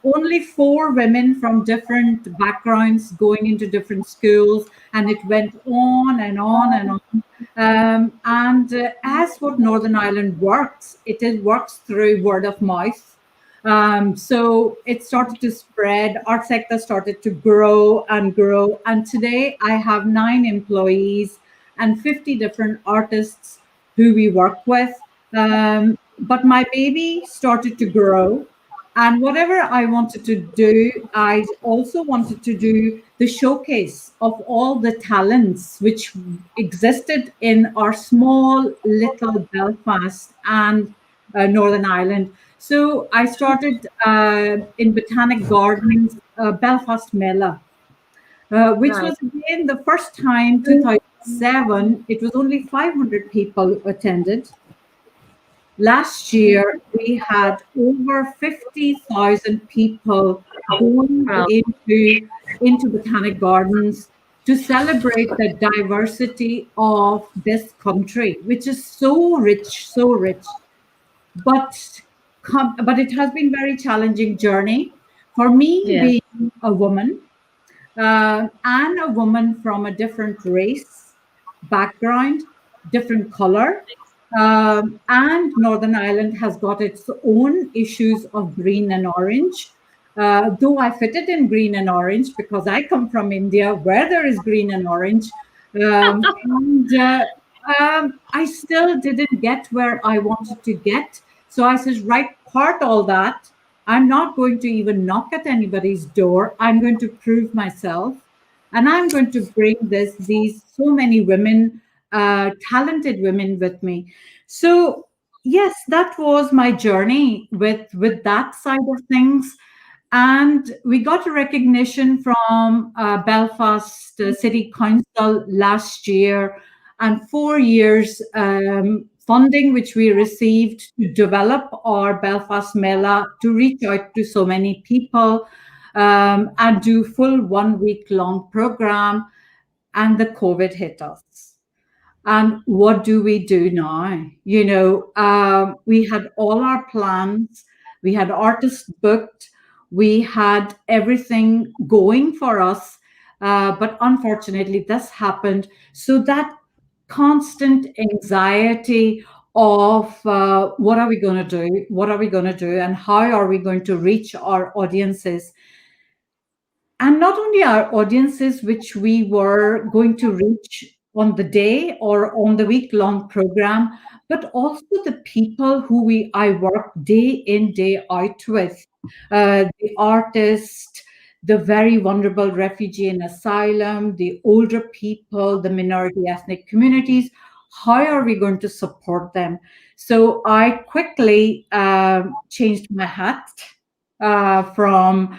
S5: only four women from different backgrounds going into different schools, and it went on and on and on. And as what Northern Ireland works, works through word of mouth. So it started to spread. Art sector started to grow and grow. And today I have 9 employees and 50 different artists who we work with. But my baby started to grow. And whatever I wanted to do, I also wanted to do the showcase of all the talents which existed in our small little Belfast and Northern Ireland. So I started in Botanic Gardens, Belfast Mela, which
S1: right.
S5: was again the first time, 2007. It was only 500 people attended. Last year, we had over 50,000 people going
S1: Wow.
S5: into Botanic Gardens to celebrate the diversity of this country, which is so rich, so rich. But but it has been very challenging journey for me
S1: Yes.
S5: being a woman. and a woman from a different race, background, different color. And Northern Ireland has got its own issues of green and orange. Though I fitted in green and orange because I come from India where there is green and orange. And I still didn't get where I wanted to get. So I said, right, part all that. I'm not going to even knock at anybody's door. I'm going to prove myself, and I'm going to bring these so many women, talented women with me. So yes, that was my journey with that side of things. And we got a recognition from Belfast City Council last year, and 4 years funding which we received to develop our Belfast Mela, to reach out to so many people, and do full 1 week long program. And the COVID hit us. And what do we do now? We had all our plans, we had artists booked, we had everything going for us. But unfortunately, this happened. So that constant anxiety of what are we going to do? What are we going to do? And how are we going to reach our audiences? And not only our audiences which we were going to reach on the day or on the week long program, but also the people who I work day in day out with, the artists, the very vulnerable refugee and asylum, the older people, the minority ethnic communities. How are we going to support them? So I quickly changed my hat from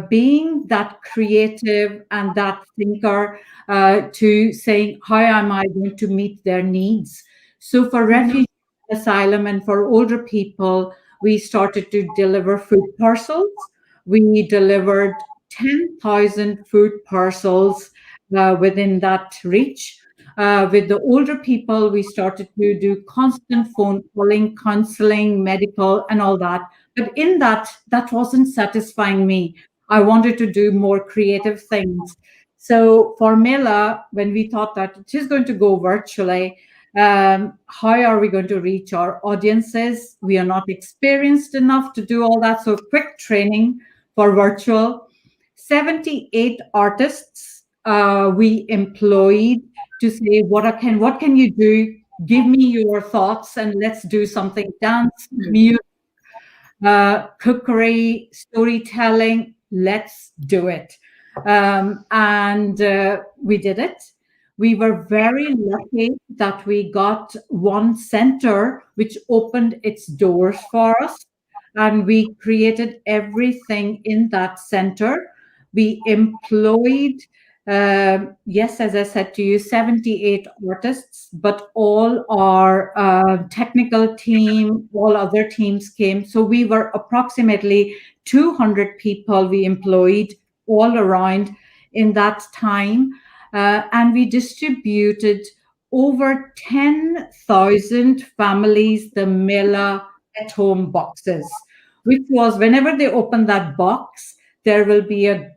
S5: being that creative and that thinker to saying, how am I going to meet their needs? So for refugee asylum and for older people, we started to deliver food parcels. We delivered 10,000 food parcels within that reach. With the older people, we started to do constant phone calling, counseling, medical, and all that. But in that wasn't satisfying me. I wanted to do more creative things. So for Mela, when we thought that it is going to go virtually, how are we going to reach our audiences? We are not experienced enough to do all that. So quick training for virtual. 78 artists we employed to say, what can you do? Give me your thoughts and let's do something. Dance, music, cookery, storytelling. Let's do it. And we did it. We were very lucky that we got one center which opened its doors for us, and we created everything in that center. We employed, yes, as I said to you, 78 artists, but all our technical team, all other teams came. So we were approximately 200 people we employed all around in that time. And we distributed over 10,000 families the Mela at home boxes, which was whenever they open that box, there will be a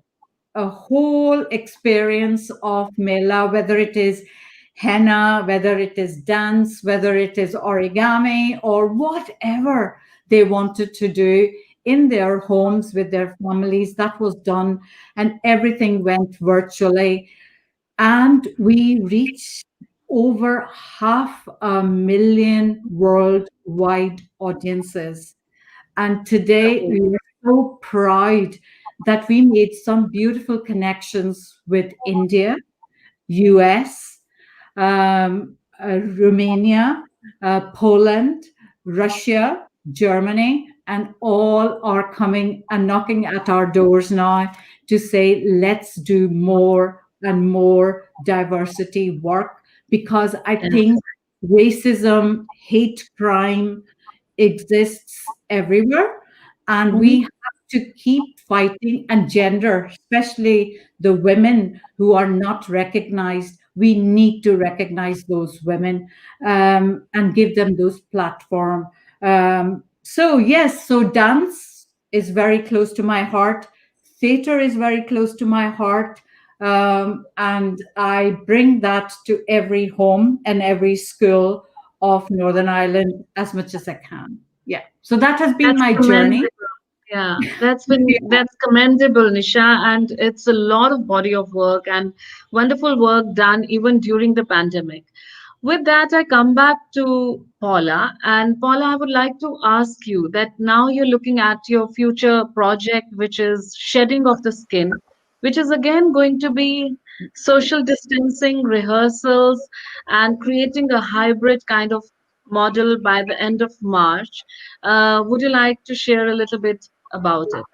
S5: whole experience of Mela, whether it is henna, whether it is dance, whether it is origami, or whatever they wanted to do in their homes with their families. That was done, and everything went virtually. And we reached over 500,000 worldwide audiences. And today we are so proud that we made some beautiful connections with India, US, Romania, Poland, Russia, Germany, and all are coming and knocking at our doors now to say, let's do more and more diversity work, because I think racism, hate crime exists everywhere, and we have to keep fighting. And gender, especially the women who are not recognized, we need to recognize those women and give them those platform. So yes, so dance is very close to my heart. theater is very close to my heart, and I bring that to every home and every school of Northern Ireland as much as I can. Yeah. So that has been
S1: That's
S5: my journey.
S1: commendable. Yeah, that's commendable, Nisha, and it's a lot of body of work and wonderful work done even during the pandemic. With that, I come back to Paula, and Paula, I would like to ask you that now you're looking at your future project, which is shedding of the skin, which is again going to be social distancing, rehearsals, and creating a hybrid kind of model by the end of March. Would you like to share a little bit about it?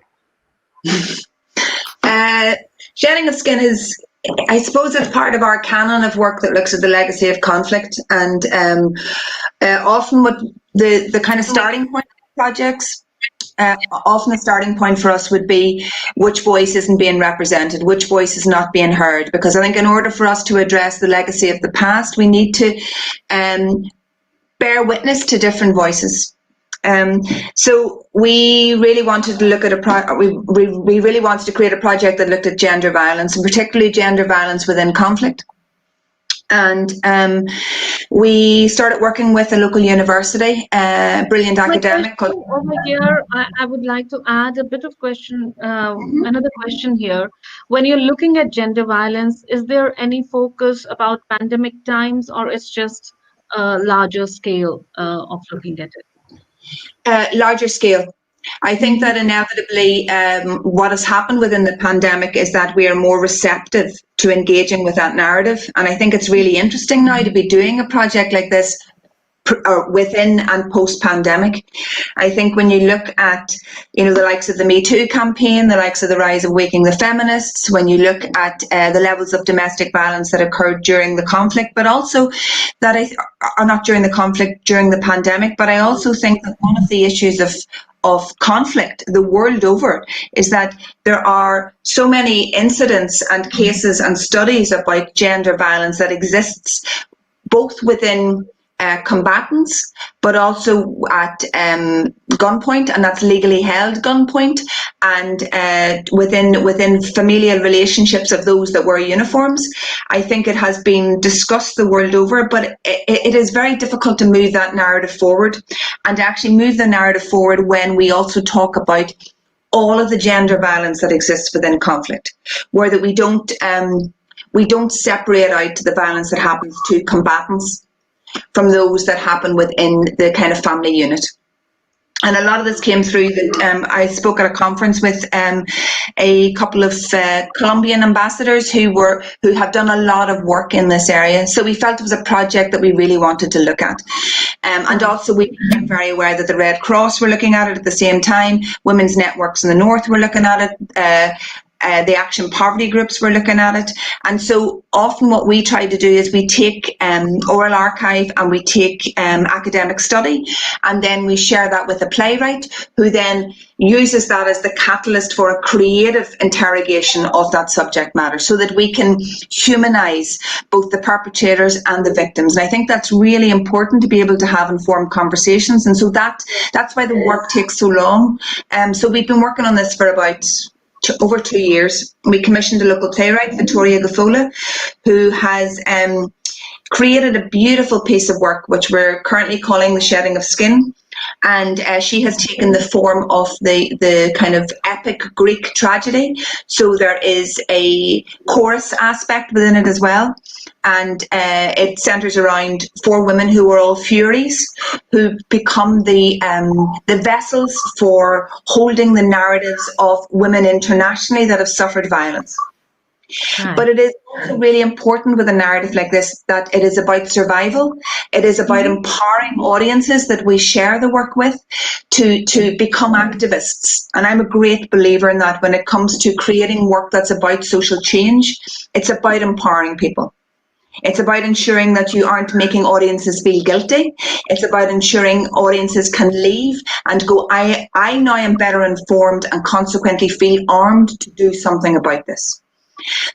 S3: Uh, Shedding of skin is, I suppose, it's part of our canon of work that looks at the legacy of conflict, and often what the kind of starting point of projects. Often the starting point for us would be which voice isn't being represented, which voice is not being heard. Because I think in order for us to address the legacy of the past, we need to bear witness to different voices. So we really wanted to look at we really wanted to create a project that looked at gender violence, and particularly gender violence within conflict. And we started working with a local university, brilliant
S1: My
S3: academic
S1: question
S3: called.
S1: over here, I would like to add a bit of question, another question here. When you're looking at gender violence, is there any focus about pandemic times, or it's just a larger scale of looking at it?
S3: Larger scale. I think that inevitably what has happened within the pandemic is that we are more receptive to engaging with that narrative. And I think it's really interesting now to be doing a project like this within and post-pandemic. I think when you look at, the likes of the Me Too campaign, the likes of the rise of Waking the Feminists, when you look at the levels of domestic violence that occurred during the conflict, but also that not during the conflict, during the pandemic, but I also think that one of the issues of conflict the world over is that there are so many incidents and cases and studies about gender violence that exists both within combatants, but also at gunpoint, and that's legally held gunpoint, and within familial relationships of those that wear uniforms. I think it has been discussed the world over, but it is very difficult to move that narrative forward, and to actually move the narrative forward when we also talk about all of the gender violence that exists within conflict, where that we don't separate out the violence that happens to combatants from those that happen within the kind of family unit. And a lot of this came through that I spoke at a conference with a couple of Colombian ambassadors who have done a lot of work in this area. So we felt it was a project that we really wanted to look at. And also we became very aware that the Red Cross were looking at it at the same time. Women's networks in the north were looking at it. The Action Poverty groups were looking at it. And so often what we try to do is we take oral archive and we take academic study, and then we share that with a playwright who then uses that as the catalyst for a creative interrogation of that subject matter, so that we can humanise both the perpetrators and the victims. And I think that's really important, to be able to have informed conversations. And so that's why the work takes so long. So we've been working on this for about over 2 years. We commissioned a local playwright, Victoria Gafola, who has created a beautiful piece of work which we're currently calling The Shedding of Skin. And she has taken the form of the kind of epic Greek tragedy. So there is a chorus aspect within it as well. And it centres around 4 women who are all Furies, who become the vessels for holding the narratives of women internationally that have suffered violence. Right. But it is also really important with a narrative like this that it is about survival. It is about empowering audiences that we share the work with to become activists. And I'm a great believer in that when it comes to creating work that's about social change. It's about empowering people. It's about ensuring that you aren't making audiences feel guilty. It's about ensuring audiences can leave and go, I now am better informed and consequently feel armed to do something about this.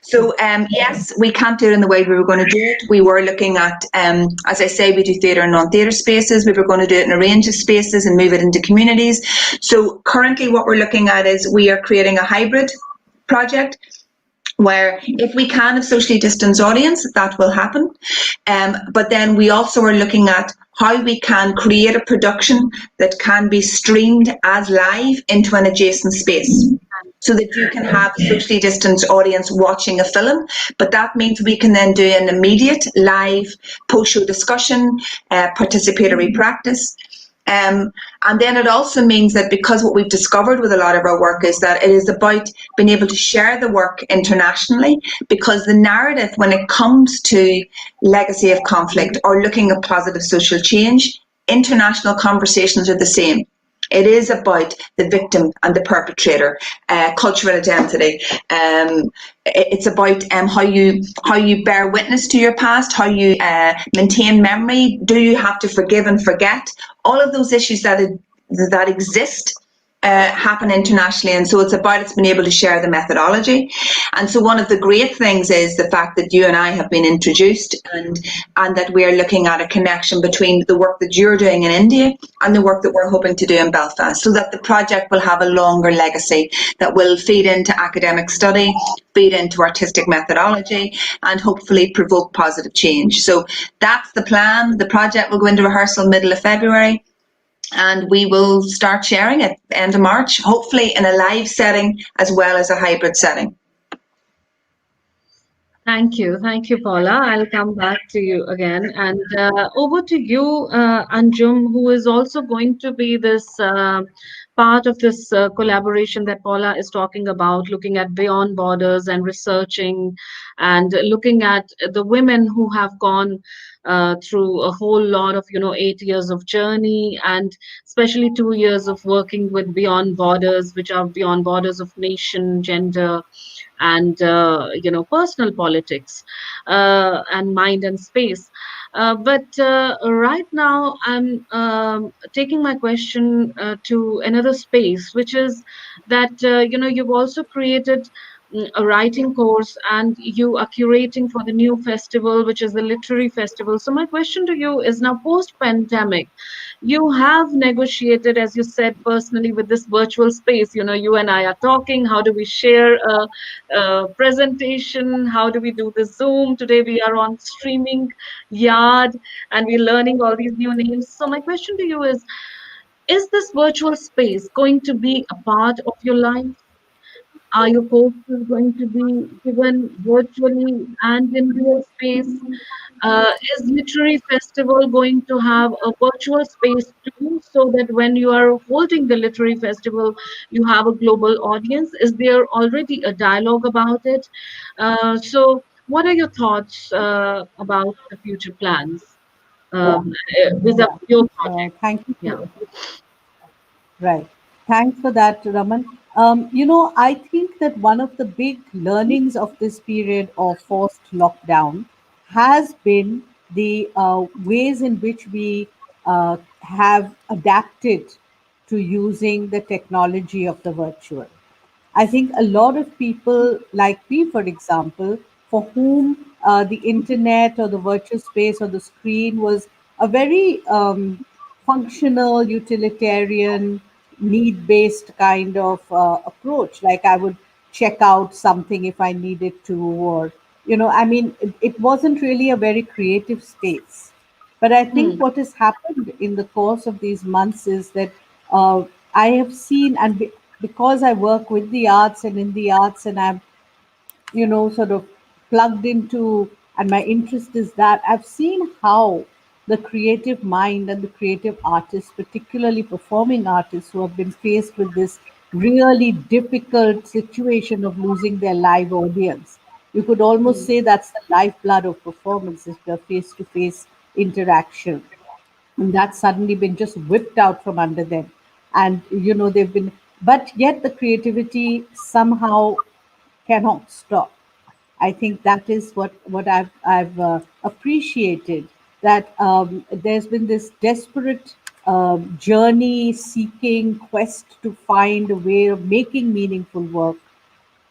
S3: So, yes, we can't do it in the way we were going to do it. We were looking at, as I say, we do theatre and non-theatre spaces. We were going to do it in a range of spaces and move it into communities. So currently what we're looking at is we are creating a hybrid project, where if we can have socially distanced audience, that will happen. But then we also are looking at how we can create a production that can be streamed as live into an adjacent space, so that you can have a socially distanced audience watching a film. But that means we can then do an immediate live post-show discussion, participatory practice. And then it also means that, because what we've discovered with a lot of our work is that it is about being able to share the work internationally, because the narrative when it comes to legacy of conflict or looking at positive social change, international conversations are the same. It is about the victim and the perpetrator, cultural identity. It's about how you bear witness to your past, how you maintain memory. Do you have to forgive and forget? All of those issues that exist happen internationally, and so it's been able to share the methodology. And so one of the great things is the fact that you and I have been introduced, and that we are looking at a connection between the work that you're doing in India and the work that we're hoping to do in Belfast, so that the project will have a longer legacy that will feed into academic study, feed into artistic methodology, and hopefully provoke positive change. So that's the plan. The project will go into rehearsal middle of February, and we will start sharing it end of March, hopefully in a live setting as well as a hybrid setting.
S1: Thank you, Paula. I'll come back to you again. And over to you, Anjum, who is also going to be this part of this collaboration that Paula is talking about, looking at beyond borders and researching and looking at the women who have gone through a whole lot of, 8 years of journey, and especially 2 years of working with beyond borders, which are beyond borders of nation, gender, and personal politics, and mind and space. But right now I'm taking my question to another space, which is that you've also created a writing course, and you are curating for the new festival, which is the literary festival. So my question to you is, now post pandemic, you have negotiated, as you said, personally with this virtual space. You and I are talking, how do we share a presentation, how do we do the Zoom? Today we are on streaming yard, and we're learning all these new names. So my question to you is this virtual space going to be a part of your life? Are your courses going to be given virtually and in real space? Is Literary Festival going to have a virtual space too, so that when you are holding the Literary Festival, you have a global audience? Is there already a dialogue about it? So, what are your thoughts about the future plans
S2: Yeah,
S1: with
S2: yeah.
S1: your project?
S2: Thank you
S1: Yeah.
S2: for right. Thanks for that, Raman. I think that one of the big learnings of this period of forced lockdown has been the ways in which we have adapted to using the technology of the virtual. I think a lot of people, like me, for example, for whom the internet or the virtual space or the screen was a very functional, utilitarian, need based kind of approach. Like I would check out something if I needed to, or, I mean, it wasn't really a very creative space. But I think
S1: Hmm.
S2: what has happened in the course of these months is that I have seen, and because I work with the arts and in the arts, and I'm, sort of plugged into, and my interest is that I've seen how the creative mind and the creative artists, particularly performing artists who have been faced with this really difficult situation of losing their live audience. You could almost
S1: Hmm.
S2: say that's the lifeblood of performance, is the face to face interaction, and that's suddenly been just whipped out from under them. And they've been, but yet the creativity somehow cannot stop. I think that is what I've appreciated, that there's been this desperate journey, seeking quest to find a way of making meaningful work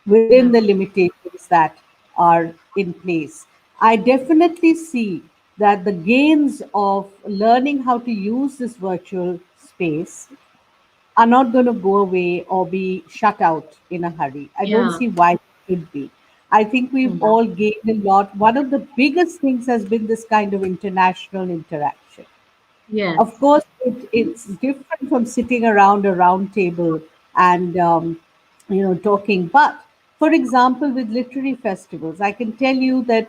S2: within
S1: Yeah.
S2: the limitations that are in place. I definitely see that the gains of learning how to use this virtual space are not going to go away or be shut out in a hurry. I don't
S1: Yeah.
S2: see why it should be. I think we've
S1: Yeah.
S2: all gained a lot. One of the biggest things has been this kind of international interaction. Of
S1: Yes.
S2: course, it's different from sitting around a round table and talking. But for example, with literary festivals, I can tell you that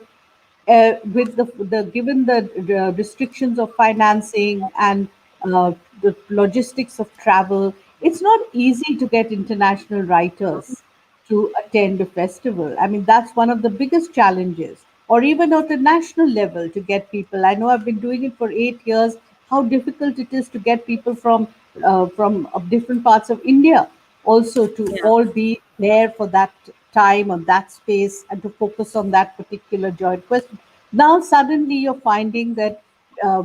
S2: with the given the restrictions of financing and the logistics of travel, it's not easy to get international writers to attend a festival. I mean, that's one of the biggest challenges. Or even at a national level to get people. I know I've been doing it for 8 years. How difficult it is to get people from different parts of India also to
S1: Yeah.
S2: all be there for that time or that space and to focus on that particular joint question. Now suddenly you're finding that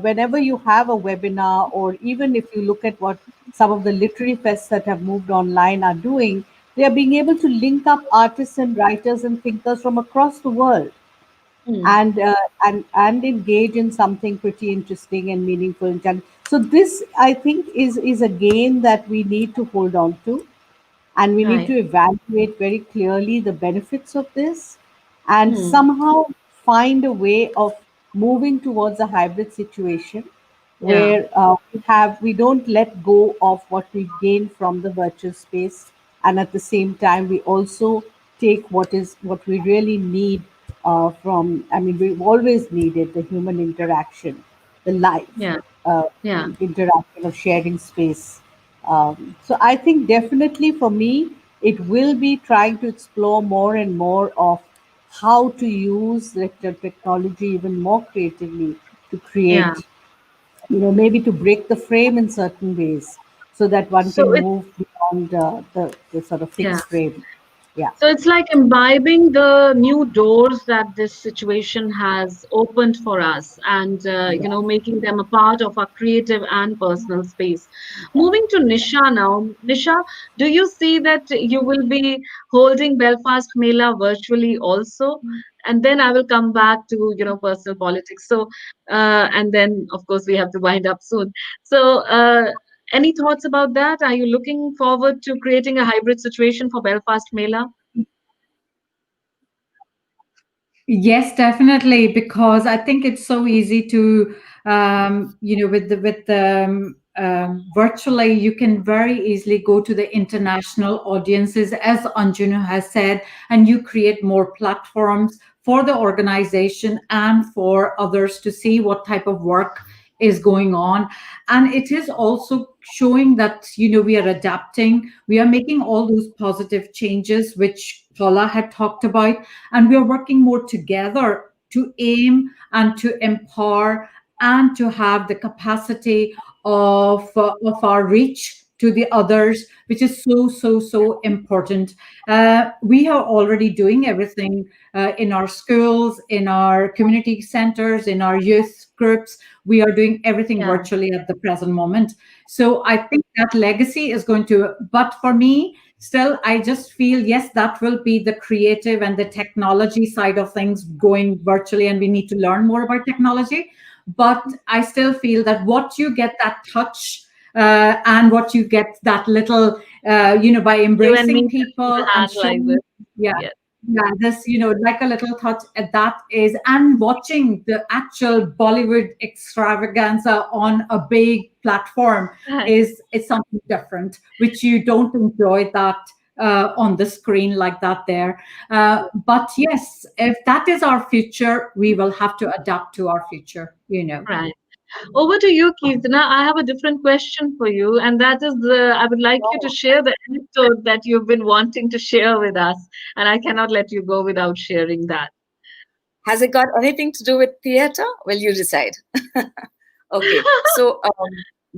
S2: whenever you have a webinar, or even if you look at what some of the literary fests that have moved online are doing, they are being able to link up artists and writers and thinkers from across the world
S1: Hmm.
S2: and engage in something pretty interesting and meaningful. So this, I think, is a gain that we need to hold on to, and we need
S1: Right.
S2: to evaluate very clearly the benefits of this and
S1: Hmm.
S2: somehow find a way of moving towards a hybrid situation
S1: Yeah.
S2: where we don't let go of what we gain from the virtual space, and at the same time we also take what we really need from, I mean, we've always needed the human interaction, the life
S1: Yeah.
S2: uh,
S1: Yeah.
S2: interaction of sharing space. So I think definitely for me, it will be trying to explore more and more of how to use the technology even more creatively to
S1: Yeah.
S2: create, maybe to break the frame in certain ways so that one
S1: So
S2: can
S1: it
S2: move beyond the sort of
S1: yeah.
S2: fixed frame. Yeah.
S1: So it's like imbibing the new doors that this situation has opened for us and, making them a part of our creative and personal space. Moving to Nisha now. Nisha, do you see that you will be holding Belfast Mela virtually also? And then I will come back to, personal politics. So, and then, of course, we have to wind up soon. So, any thoughts about that? Are you looking forward to creating a hybrid situation for Belfast Mela?
S5: Yes, definitely, because I think it's so easy to, with the virtually, you can very easily go to the international audiences, as Anjuna has said, and you create more platforms for the organization and for others to see what type of work is going on. And it is also showing that, we are adapting, we are making all those positive changes which Paula had talked about, and we are working more together to aim and to empower and to have the capacity of our reach to the others, which is so important. We are already doing everything in our schools, in our community centers, in our youth groups. We are doing everything
S1: Yeah,
S5: virtually at the present moment. So I think that legacy is going to, but for me, still, I just feel, yes, that will be the creative and the technology side of things going virtually, and we need to learn more about technology. But I still feel that what you get that touch and what you get that little, by
S1: you and me
S5: embracing
S1: can hold
S5: people and
S1: hand like
S5: showing,
S1: this.
S5: yeah,
S1: Yes.
S5: yeah, this, like a little touch at that is, and watching the actual Bollywood extravaganza on a big platform
S1: Right.
S5: is something different, which you don't enjoy that on the screen like that there. But yes, if that is our future, we will have to adapt to our future.
S1: Right. Over to you, Kirtana. I have a different question for you, and that is I would like you to share the anecdote that you've been wanting to share with us, and I cannot let you go without sharing that.
S4: Has it got anything to do with theater? Well, you decide. Okay, so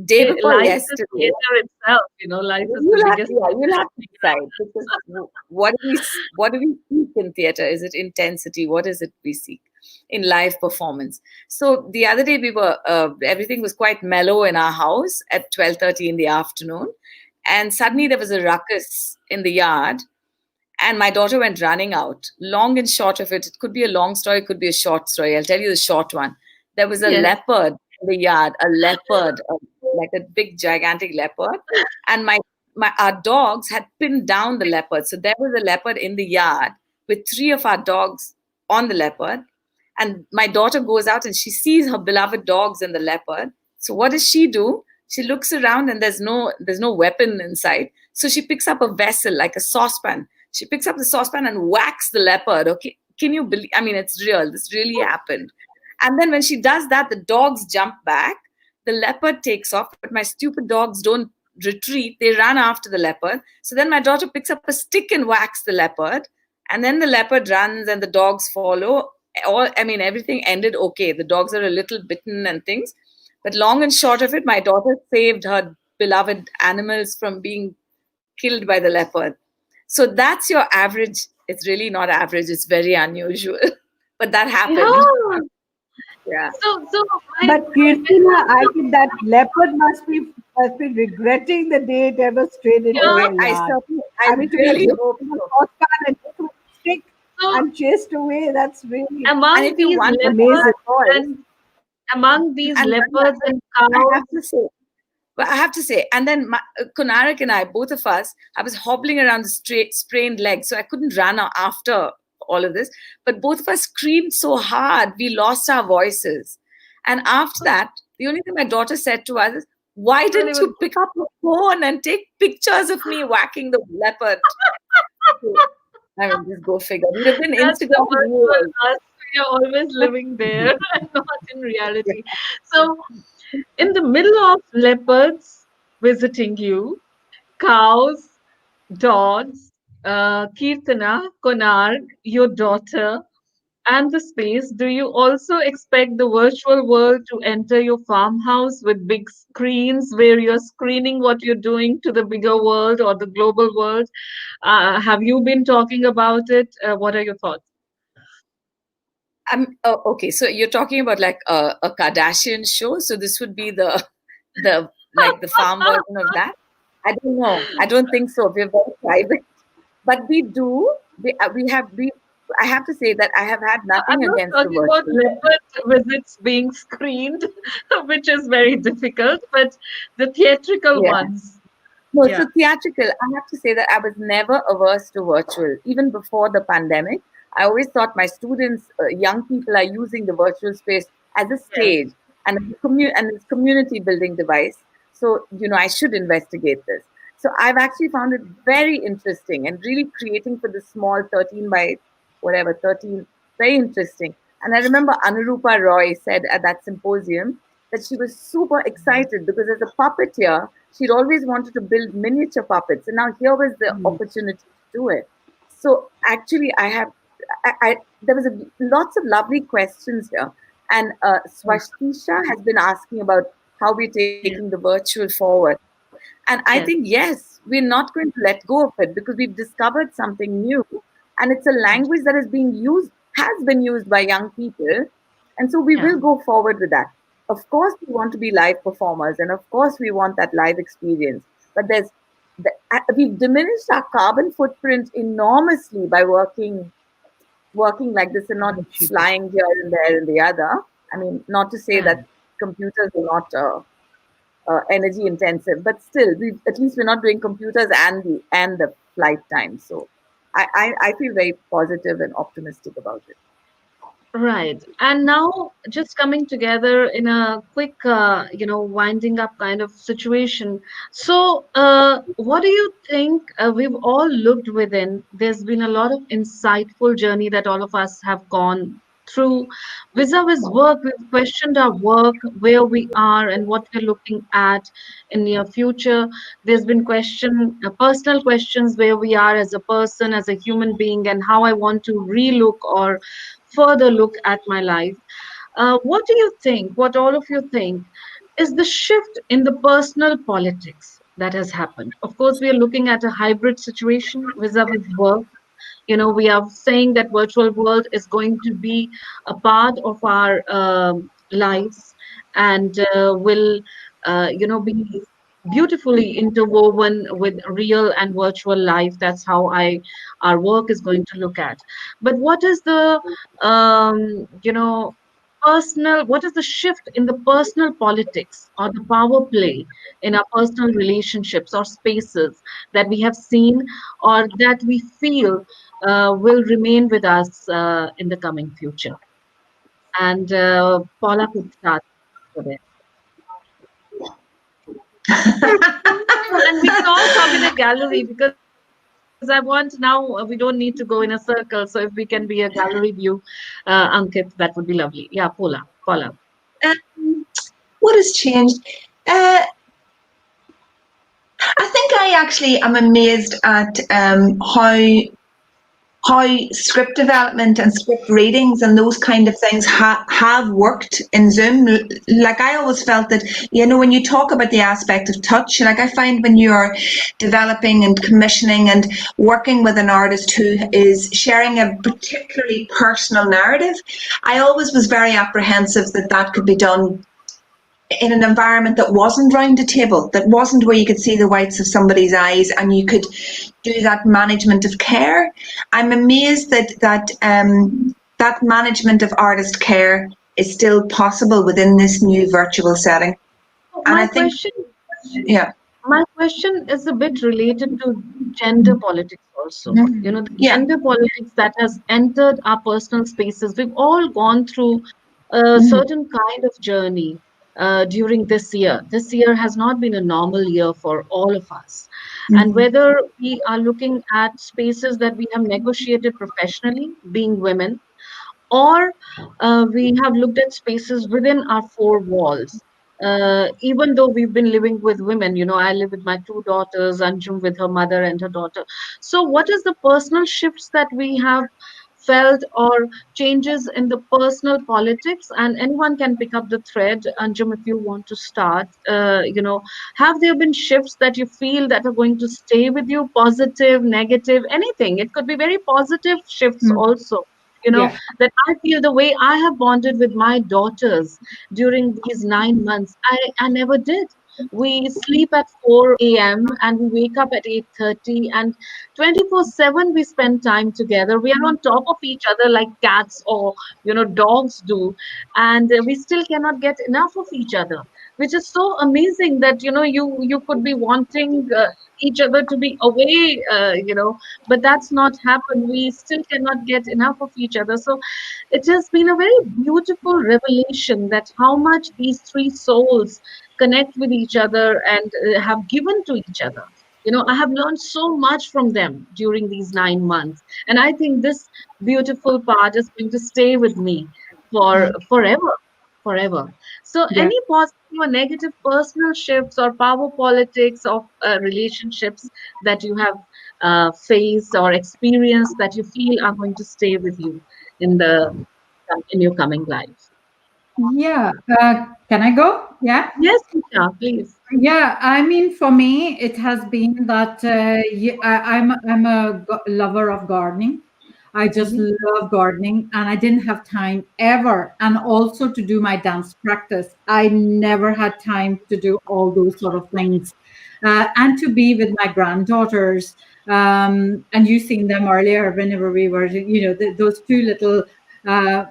S4: day before
S1: Life is
S4: yesterday,
S1: theater itself, life is the
S4: you'll have,
S1: biggest.
S4: yeah, you'll have to decide, because what do we seek in theater? Is it intensity? What is it we seek in live performance? So the other day we were everything was quite mellow in our house at 12:30 in the afternoon, and suddenly there was a ruckus in the yard, and my daughter went running out. Long and short of it, it could be a long story, it could be a short story. I'll tell you the short one. There was a
S1: Yes.
S4: leopard in the yard, a leopard, like a big, gigantic leopard. And my our dogs had pinned down the leopard. So there was a leopard in the yard with 3 of our dogs on the leopard. And my daughter goes out and she sees her beloved dogs and the leopard. So what does she do? She looks around and there's no weapon inside. So she picks up a vessel like a saucepan. She picks up the saucepan and whacks the leopard. Okay, can you believe? I mean, it's real. This really happened. And then when she does that, the dogs jump back. The leopard takes off, but my stupid dogs don't retreat. They run after the leopard. So then my daughter picks up a stick and whacks the leopard. And then the leopard runs and the dogs follow. Everything ended okay. The dogs are a little bitten and things. But long and short of it, my daughter saved her beloved animals from being killed by the leopard. So that's your average. It's really not average. It's very unusual. But that happened.
S1: Yeah.
S4: Yeah.
S1: So
S2: But Kirtana, I think that leopard must be regretting the day it ever strayed into
S1: Yeah,
S2: their
S4: I
S2: yard.
S4: I
S2: mean, to
S4: really
S2: get
S4: hope
S2: a
S4: so.
S2: saucepan and take a stick
S1: so
S2: and chased away. That's really
S4: And
S1: among
S4: if you
S1: these
S4: want
S2: amazing.
S1: leopards and among these
S4: and
S1: leopards and
S4: I
S1: cows,
S4: have to say, but I have to say, and then Kunarik and I, both of us, I was hobbling around the sprained leg, so I couldn't run after all of this. But both of us screamed so hard, we lost our voices. And after that, the only thing my daughter said to us is, "Why didn't you pick up your phone and take pictures of me whacking the leopard?" I mean, just go figure. We'd have been
S1: that's
S4: Instagram for years.
S1: us. We are always living there and not in reality. So, in the middle of leopards visiting you, cows, dogs, Kirtana, Konark, your daughter, and the space, do you also expect the virtual world to enter your farmhouse with big screens where you're screening what you're doing to the bigger world or the global world? Have you been talking about it? What are your thoughts?
S4: Okay, so you're talking about like a Kardashian show. So this would be the like the farm version of that. I don't know. I don't think so. We're very private, but we do. We have we. I have to say that I have had
S1: I'm
S4: nothing
S1: not
S4: against the
S1: talking about
S4: virtual.
S1: leopard visits being screened, which is very difficult, but the theatrical
S4: Yeah.
S1: ones.
S4: No,
S1: Yeah.
S4: so theatrical. I have to say that I was never averse to virtual, even before the pandemic. I always thought my students, young people, are using the virtual space as a
S1: Yes.
S4: stage and as community building device. So I should investigate this. So I've actually found it very interesting and really creating for the small 13 by whatever 13, very interesting. And I remember Anurupa Roy said at that symposium that she was super excited because as a puppeteer, she'd always wanted to build miniature puppets, and now here was the opportunity to do it. So actually, there was lots of lovely questions here, and Swastisha has been asking about how we're taking the virtual forward, and I think
S1: Yes.
S4: yes, we're not going to let go of it because we've discovered something new, and it's a language that has been used by young people, and so we
S1: Yeah.
S4: will go forward with that. Of course, we want to be live performers, and of course, we want that live experience. But we've diminished our carbon footprint enormously by working like this and not flying here and there and the other. I mean, not to say that computers are not energy intensive, but still, at least we're not doing computers and the flight time. So, I feel very positive and optimistic about it.
S1: Right. And now just coming together in a quick, winding up kind of situation. So, what do you think? We've all looked within. There's been a lot of insightful journey that all of us have gone through. Vis-a-vis work, we've questioned our work, where we are, and what we're looking at in near future. There's been personal questions where we are as a person, as a human being, and how I want to relook or further look at my life. What do you think? What all of you think is the shift in the personal politics that has happened? Of course, we are looking at a hybrid situation vis-a-vis work. We are saying that virtual world is going to be a part of our lives and will, be beautifully interwoven with real and virtual life. That's how our work is going to look at. But what is the, um, you know, what is the shift in the personal politics or the power play in our personal relationships or spaces that we have seen or that we feel will remain with us in the coming future. And Paula could start with it. And we can all come in a gallery because I want now, we don't need to go in a circle. So if we can be a gallery view, Ankit, that would be lovely. Yeah, Paula.
S3: Um, what has changed? Uh, I think I actually am amazed at how script development and script readings and those kind of things have worked in Zoom. Like I always felt that, when you talk about the aspect of touch, like I find when you're developing and commissioning and working with an artist who is sharing a particularly personal narrative, I always was very apprehensive that that could be done in an environment that wasn't round a table, that wasn't where you could see the whites of somebody's eyes and you could do that management of care. I'm amazed that management of artist care is still possible within this new virtual setting.
S1: So
S3: And I think, yeah,
S1: my question is a bit related to gender politics also. The
S3: yeah,
S1: gender politics that has entered our personal spaces. We've all gone through a certain kind of journey during this year. This year has not been a normal year for all of us. And whether we are looking at spaces that we have negotiated professionally, being women, or we have looked at spaces within our four walls. Even though we've been living with women, I live with my two daughters, Anjum with her mother and her daughter. So, what is the personal shifts that we have felt or changes in the personal politics? And anyone can pick up the thread, Anjum, if you want to start. Have there been shifts that you feel that are going to stay with you, positive, negative, anything? It could be very positive shifts also you know
S5: Yeah.
S1: that I feel the way I have bonded with my daughters during these 9 months, I never did. We sleep at 4 a.m. and we wake up at 8:30 and 24/7 we spend time together. We are on top of each other like cats or dogs do, and we still cannot get enough of each other, which is so amazing that you could be wanting each other to be away, but that's not happened. We still cannot get enough of each other. So it has been a very beautiful revelation that how much these three souls connect with each other and have given to each other. I have learned so much from them during these 9 months. And I think this beautiful part is going to stay with me for forever. Forever. So,
S5: Yeah.
S1: any positive or negative personal shifts or power politics of relationships that you have faced or experienced that you feel are going to stay with you in in your coming life?
S5: Yeah. Can I go? Yeah.
S1: Yes, Nisha, please.
S5: Yeah, I mean, for me, it has been that I'm a lover of gardening. I just
S1: Mhm.
S5: love gardening, and I didn't have time ever, and also to do my dance practice. I never had time to do all those sort of things, and to be with my granddaughters. And you seen them earlier whenever we were, those two little uh,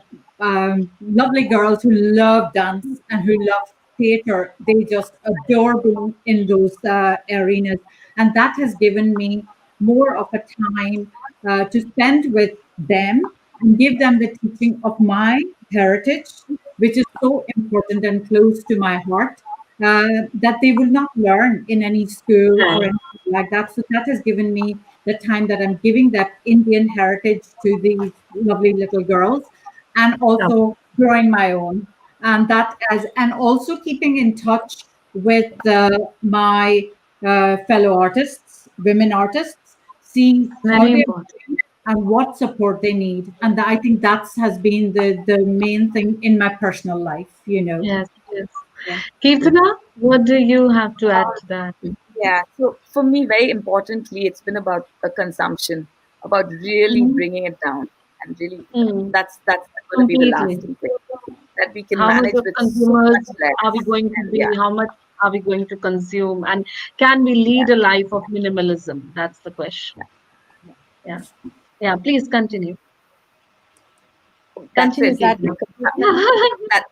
S5: lovely girls who love dance and who love theater. They just adore being in those arenas. And that has given me more of a time to spend with them and give them the teaching of my heritage, which is so important and close to my heart, that they will not learn in any school or
S1: Right.
S5: anything like that. So that has given me the time that I'm giving that Indian heritage to these lovely little girls, and
S1: Yeah.
S5: also growing my own, and that as and also keeping in touch with my fellow artists, women artists, seeing how
S1: Very
S5: they're
S1: important.
S5: doing and what support they need. And I think that has been the main thing in my personal life.
S1: Yes, yes.
S5: Yeah.
S1: Kirtana, what do you have to add to that?
S4: Yeah. So for me, very importantly, it's been about a consumption, about really
S1: Mhm.
S4: bringing it down, and really
S1: Mm,
S4: that's going to be the
S1: completely.
S4: lasting thing that we can
S1: How much
S4: manage
S1: of
S4: with so much
S1: consumers are we
S4: less.
S1: going to
S4: And
S1: be?
S4: yeah,
S1: How much are we going to consume? And can we lead a life of minimalism? That's the question. Yeah. Yeah, please continue.
S4: That's
S2: Kanchan,
S4: it.
S2: is that
S4: That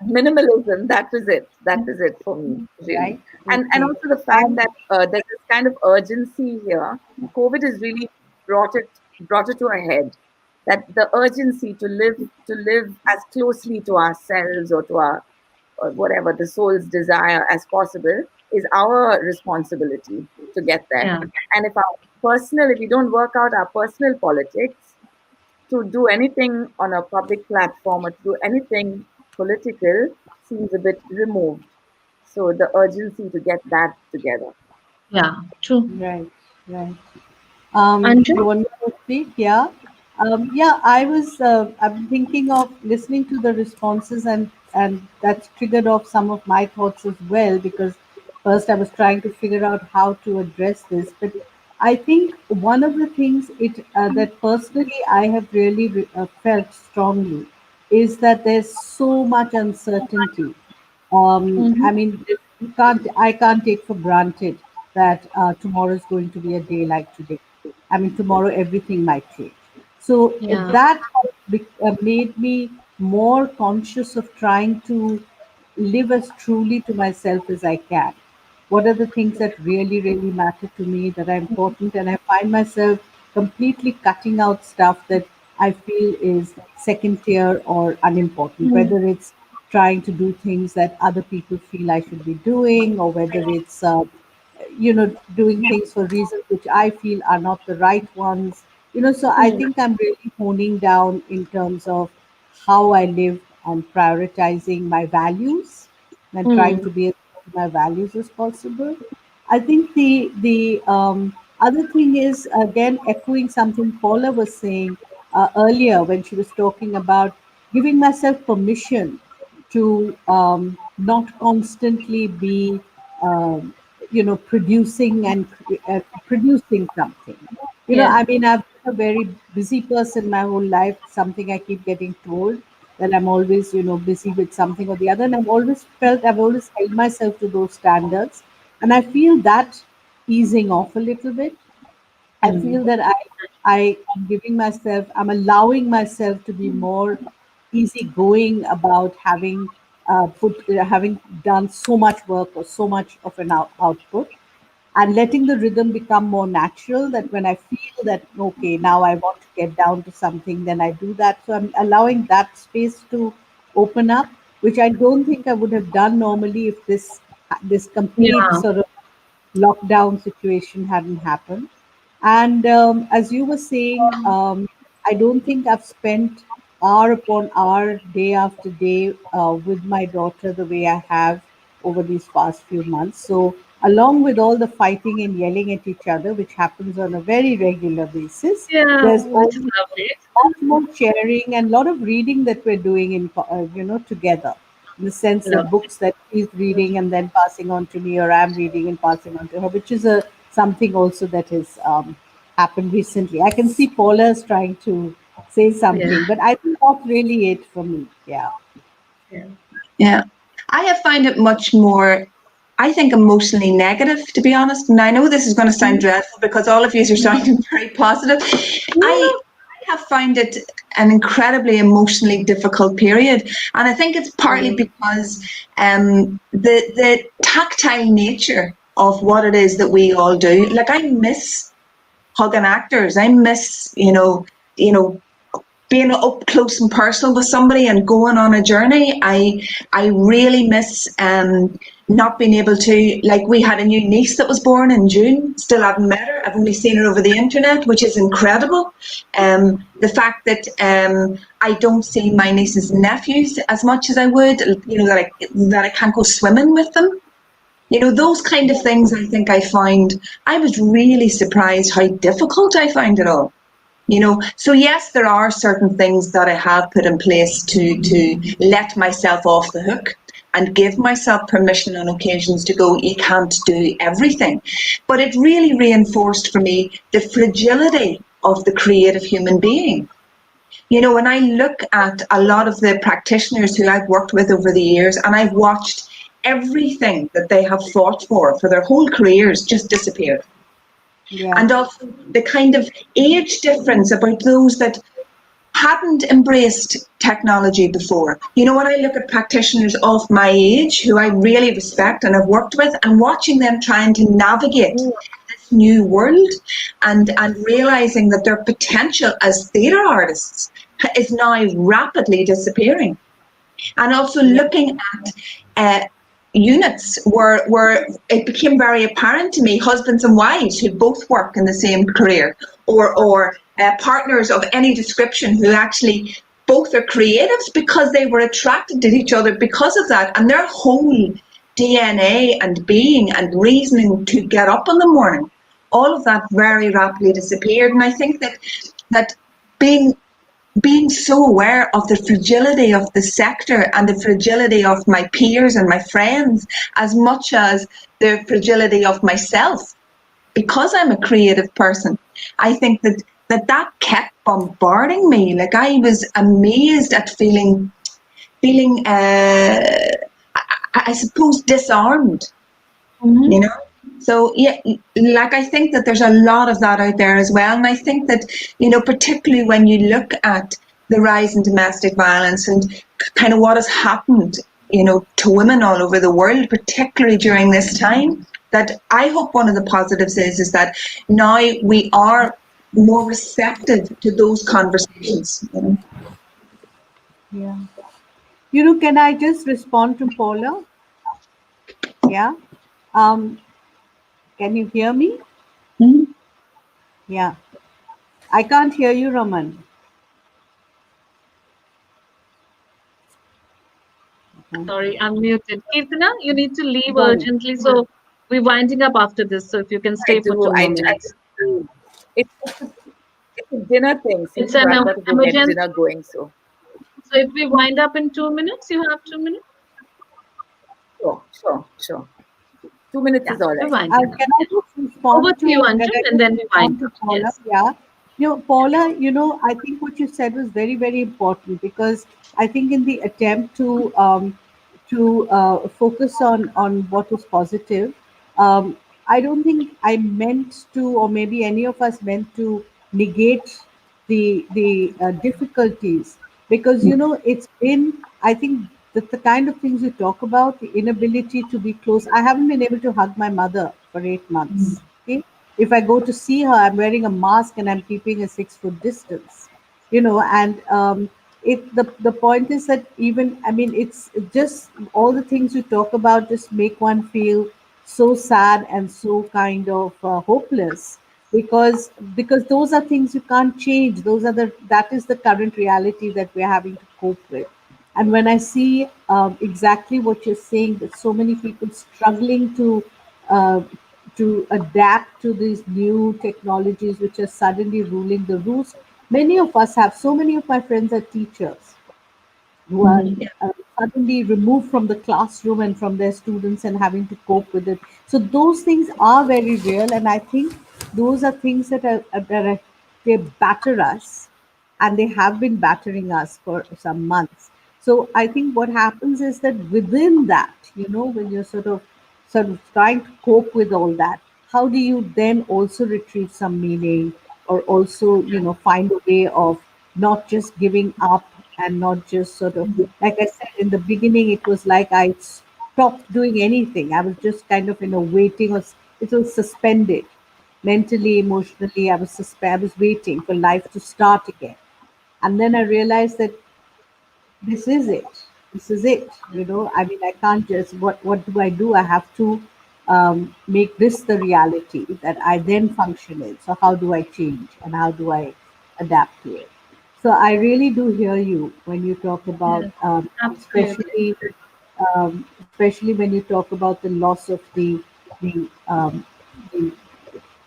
S4: minimalism. That was it. That was it for me, really.
S2: right?
S4: And
S2: Okay.
S4: also the fact that there's this kind of urgency here. COVID has really brought it to a head. That the urgency to live as closely to ourselves or to our or whatever the soul's desire as possible is our responsibility to get there.
S1: Yeah.
S4: And if we don't work out our personal politics, to do anything on a public platform or to do anything political seems a bit removed. So the urgency to get that together.
S1: Yeah. True.
S2: Right, right.
S1: Anjum?
S2: You want me to speak? Yeah. Yeah, I'm thinking of listening to the responses, and that's triggered off some of my thoughts as well, because first I was trying to figure out how to address this. But I think one of the things that personally I have really felt strongly is that there's so much uncertainty.
S1: Mm-hmm.
S2: I mean, I can't take for granted that tomorrow is going to be a day like today. I mean, tomorrow everything might change. So
S1: Yeah.
S2: that has made me more conscious of trying to live as truly to myself as I can. What are the things that really, really matter to me, that are important? And I find myself completely cutting out stuff that I feel is second tier or unimportant,
S1: Mm.
S2: whether it's trying to do things that other people feel I should be doing, or whether it's doing things for reasons which I feel are not the right ones. So I
S1: Mm.
S2: think I'm really honing down in terms of how I live and prioritizing my values and trying
S1: Mm.
S2: to be as close to my values as possible. I think the other thing is, again, echoing something Paula was saying earlier when she was talking about giving myself permission to not constantly be producing and producing something.
S1: Yeah.
S2: I mean, I've been a very busy person my whole life. Something I keep getting told, that I'm always busy with something or the other, and I've always held myself to those standards, and I feel that easing off a little bit. I
S1: Mm.
S2: feel that I'm allowing myself to be more easygoing about having done so much work or so much of an output, and letting the rhythm become more natural. That when I feel that, okay, now I want to get down to something, then I do that. So I'm allowing that space to open up, which I don't think I would have done normally if this complete
S1: Yeah.
S2: sort of lockdown situation hadn't happened. And as you were saying, I don't think I've spent hour upon hour, day after day, with my daughter the way I have over these past few months. So, along with all the fighting and yelling at each other, which happens on a very regular basis,
S1: Yeah.
S2: there's
S1: Which is
S2: also
S1: lovely.
S2: lot more sharing and lot of reading that we're doing together, in the sense that
S1: Lovely.
S2: books that she's reading and then passing on to me, or I'm reading and passing on to her, which is a something also that has happened recently. I can see Paula is trying to say
S1: Yeah.
S2: something, but I think that's really it for me. Yeah.
S1: Yeah.
S3: Yeah. I have found it much more, I think, emotionally negative, to be honest. And I know this is going to sound dreadful because all of you are sounding very positive. I have found it an incredibly emotionally difficult period. And I think it's partly
S1: Mm.
S3: because the tactile nature of what it is that we all do. Like, I miss hugging actors. I miss, being up close and personal with somebody and going on a journey. I really miss not being able to, like, we had a new niece that was born in June. Still haven't met her. I've only seen her over the internet, which is incredible. The fact that I don't see my nieces and nephews as much as I would, that I can't go swimming with them. Those kind of things. I think I was really surprised how difficult I found it all. So yes, there are certain things that I have put in place to let myself off the hook and give myself permission on occasions to go, you can't do everything. But it really reinforced for me the fragility of the creative human being. When I look at a lot of the practitioners who I've worked with over the years, and I've watched everything that they have fought for their whole careers just disappear.
S2: Yeah.
S3: And also the kind of age difference about those that hadn't embraced technology before. You know, when I look at practitioners of my age who I really respect and have worked with, and watching them trying to navigate this new world and realizing that their potential as theatre artists is now rapidly disappearing. And also looking at units where it became very apparent to me, husbands and wives who both work in the same career, or partners of any description who actually both are creatives because they were attracted to each other because of that, and their whole DNA and being and reasoning to get up in the morning, all of that very rapidly disappeared. And I think that being so aware of the fragility of the sector and the fragility of my peers and my friends as much as the fragility of myself, because I'm a creative person, I think that kept bombarding me. Like, I was amazed at feeling I suppose disarmed, you know. So yeah, like, I think that there's a lot of that out there as well. And I think that, you know, particularly when you look at the rise in domestic violence and kind of what has happened, you know, to women all over the world, particularly during this time, that I hope one of the positives is that now we are more receptive to those conversations. You know?
S2: Yeah. You know, can I just respond to Paula? Yeah. Um, can you hear me?
S3: Mhm.
S2: Yeah. I can't hear you, Raman.
S1: Sorry, I'm muted. Kirtana, you need to leave
S2: Sorry.
S1: urgently. So we're winding up after this. So if you can
S4: I
S1: stay for
S4: do.
S1: two more minutes.
S4: It's it's a dinner thing. See,
S1: It's
S4: so
S1: an
S4: I've got to go get
S1: emergency.
S4: dinner going. So
S1: So if we wind up in 2 minutes, you have 2 minutes?
S4: sure. 2 minutes
S1: Yeah,
S4: is all
S1: we're
S4: right.
S1: winding up.
S2: Can I
S1: Yeah.
S2: just
S1: Over
S2: respond
S1: to you,
S2: to, can
S1: Anjum,
S2: I
S1: and
S2: just
S1: then we wind
S2: respond to
S1: up.
S2: Paula?
S1: Yes.
S2: Yeah. You know, Paula, you know, I think what you said was very, very important, because I think in the attempt to focus on what is positive, I don't think I meant to, or maybe any of us meant to negate the difficulties, because you know it's been, I think, the kind of things you talk about, the inability to be close. I haven't been able to hug my mother for 8 months. Okay, if I go to see her, I'm wearing a mask and I'm keeping a 6 foot distance. You know, and it the point is that, even, I mean, it's just all the things you talk about just make one feel so sad and so kind of hopeless, because those are things you can't change. Those are that is the current reality that we're having to cope with. And when I see exactly what you're saying, that so many people struggling uh, to adapt to these new technologies which are suddenly ruling the roost. Many of us have, so many of my friends are teachers who are
S1: Mhm.
S2: suddenly removed from the classroom and from their students and having to cope with it. So those things are very real, and I think those are things that they batter us, and they have been battering us for some months. So I think what happens is that within that, you know, when you're sort of trying to cope with all that, how do you then also retrieve some meaning, or also, you know, find a way of not just giving up, and not just sort of, like I said in the beginning, it was like I stopped doing anything. I was just kind of in a waiting, or it was suspended mentally, emotionally. I was waiting for life to start again. And then I realized that this is it. This is it. You know, I mean, I can't just, what do I do? I have to make this the reality that I then function in. So how do I change, and how do I adapt to it? So I really do hear you when you talk about,
S1: Yes, absolutely.
S2: especially when you talk about the loss of the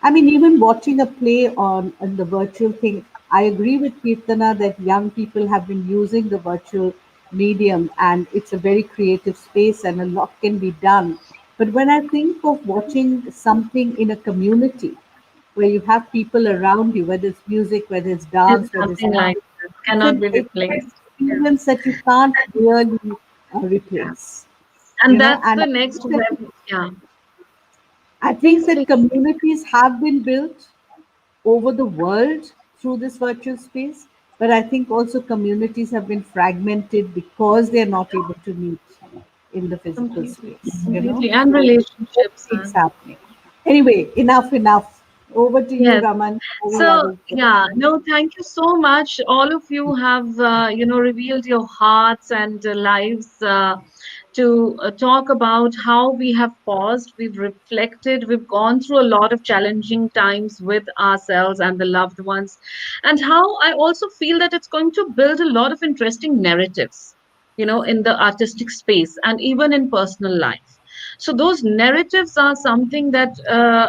S2: I mean, even watching a play on the virtual thing, I agree with Kirtana that young people have been using the virtual medium, and it's a very creative space and a lot can be done. But when I think of watching something in a community where you have people around you, whether it's music, whether it's
S1: It's
S2: dance, whether it's
S1: nothing like this. Cannot be
S2: it's an
S1: replaced. Yeah.
S2: experience that you can't really
S1: Yeah.
S2: replace,
S1: And
S2: you know,
S1: that's
S2: and
S1: the next web. Yeah.
S2: I think
S1: Please,
S2: that
S1: please.
S2: communities have been built over the world through this virtual space. But I think also communities have been fragmented because they're not able to meet in the physical
S1: Completely,
S2: space,
S1: completely, and
S2: So
S1: relationships.
S2: it's happening. Anyway, enough. Over to you,
S1: Yes.
S2: Raman. Any
S1: So,
S2: other
S1: yeah,
S2: questions?
S1: no, thank you so much. All of you have, revealed your hearts and lives to talk about how we have paused, we've reflected, we've gone through a lot of challenging times with ourselves and the loved ones, and how I also feel that it's going to build a lot of interesting narratives, in the artistic space and even in personal life. So those narratives are something that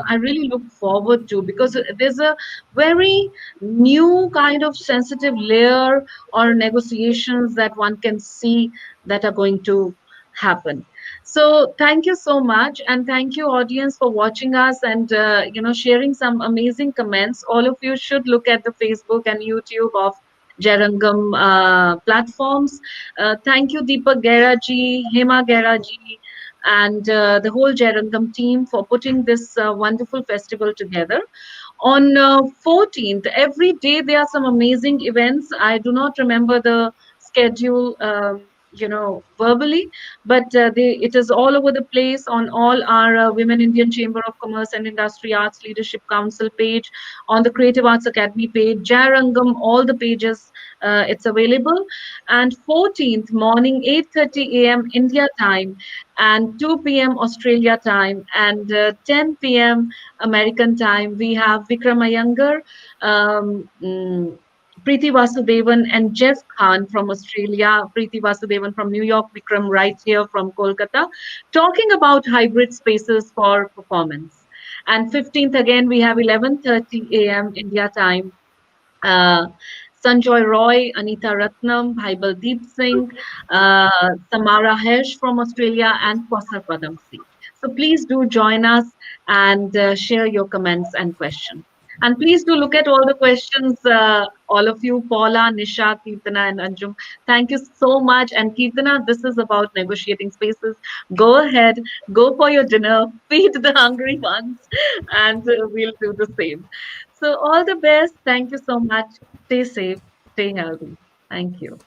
S1: I really look forward to, because there's a very new kind of sensitive layer or negotiations that one can see that are going to happen. So thank you so much, and thank you audience for watching us and sharing some amazing comments. All of you should look at the Facebook and YouTube of Jairangam platforms. Thank you, Deepak Geraji, Hema Geraji, and the whole Jairangam team for putting this wonderful festival together. On 14th, every day there are some amazing events. I do not remember the schedule, verbally, but it is all over the place on all our Women Indian Chamber of Commerce and Industry Arts Leadership Council page, on the Creative Arts Academy page, Jairangam, all the pages. It's available. And 14th morning, 8:30 a.m. India time, and 2 p.m. Australia time, and 10 p.m. American time. We have Vikram Iyengar, Preeti Vasudevan, and Jeff Khan from Australia, Preeti Vasudevan from New York, Vikram right here from Kolkata, talking about hybrid spaces for performance. And 15th again, we have 11:30 a.m. India time, uh, Sanjoy Roy, Anita Ratnam, Bhaibal Deep Singh, Samara Hesh from Australia, and Kausar Padamsi. So please do join us and share your comments and questions. And please do look at all the questions, all of you, Paula, Nisha, Kirtana, and Anjum. Thank you so much. And Kirtana, this is about negotiating spaces. Go ahead, go for your dinner, feed the hungry ones, and we'll do the same. So, all the best. Thank you so much. Stay safe, stay healthy. Thank you.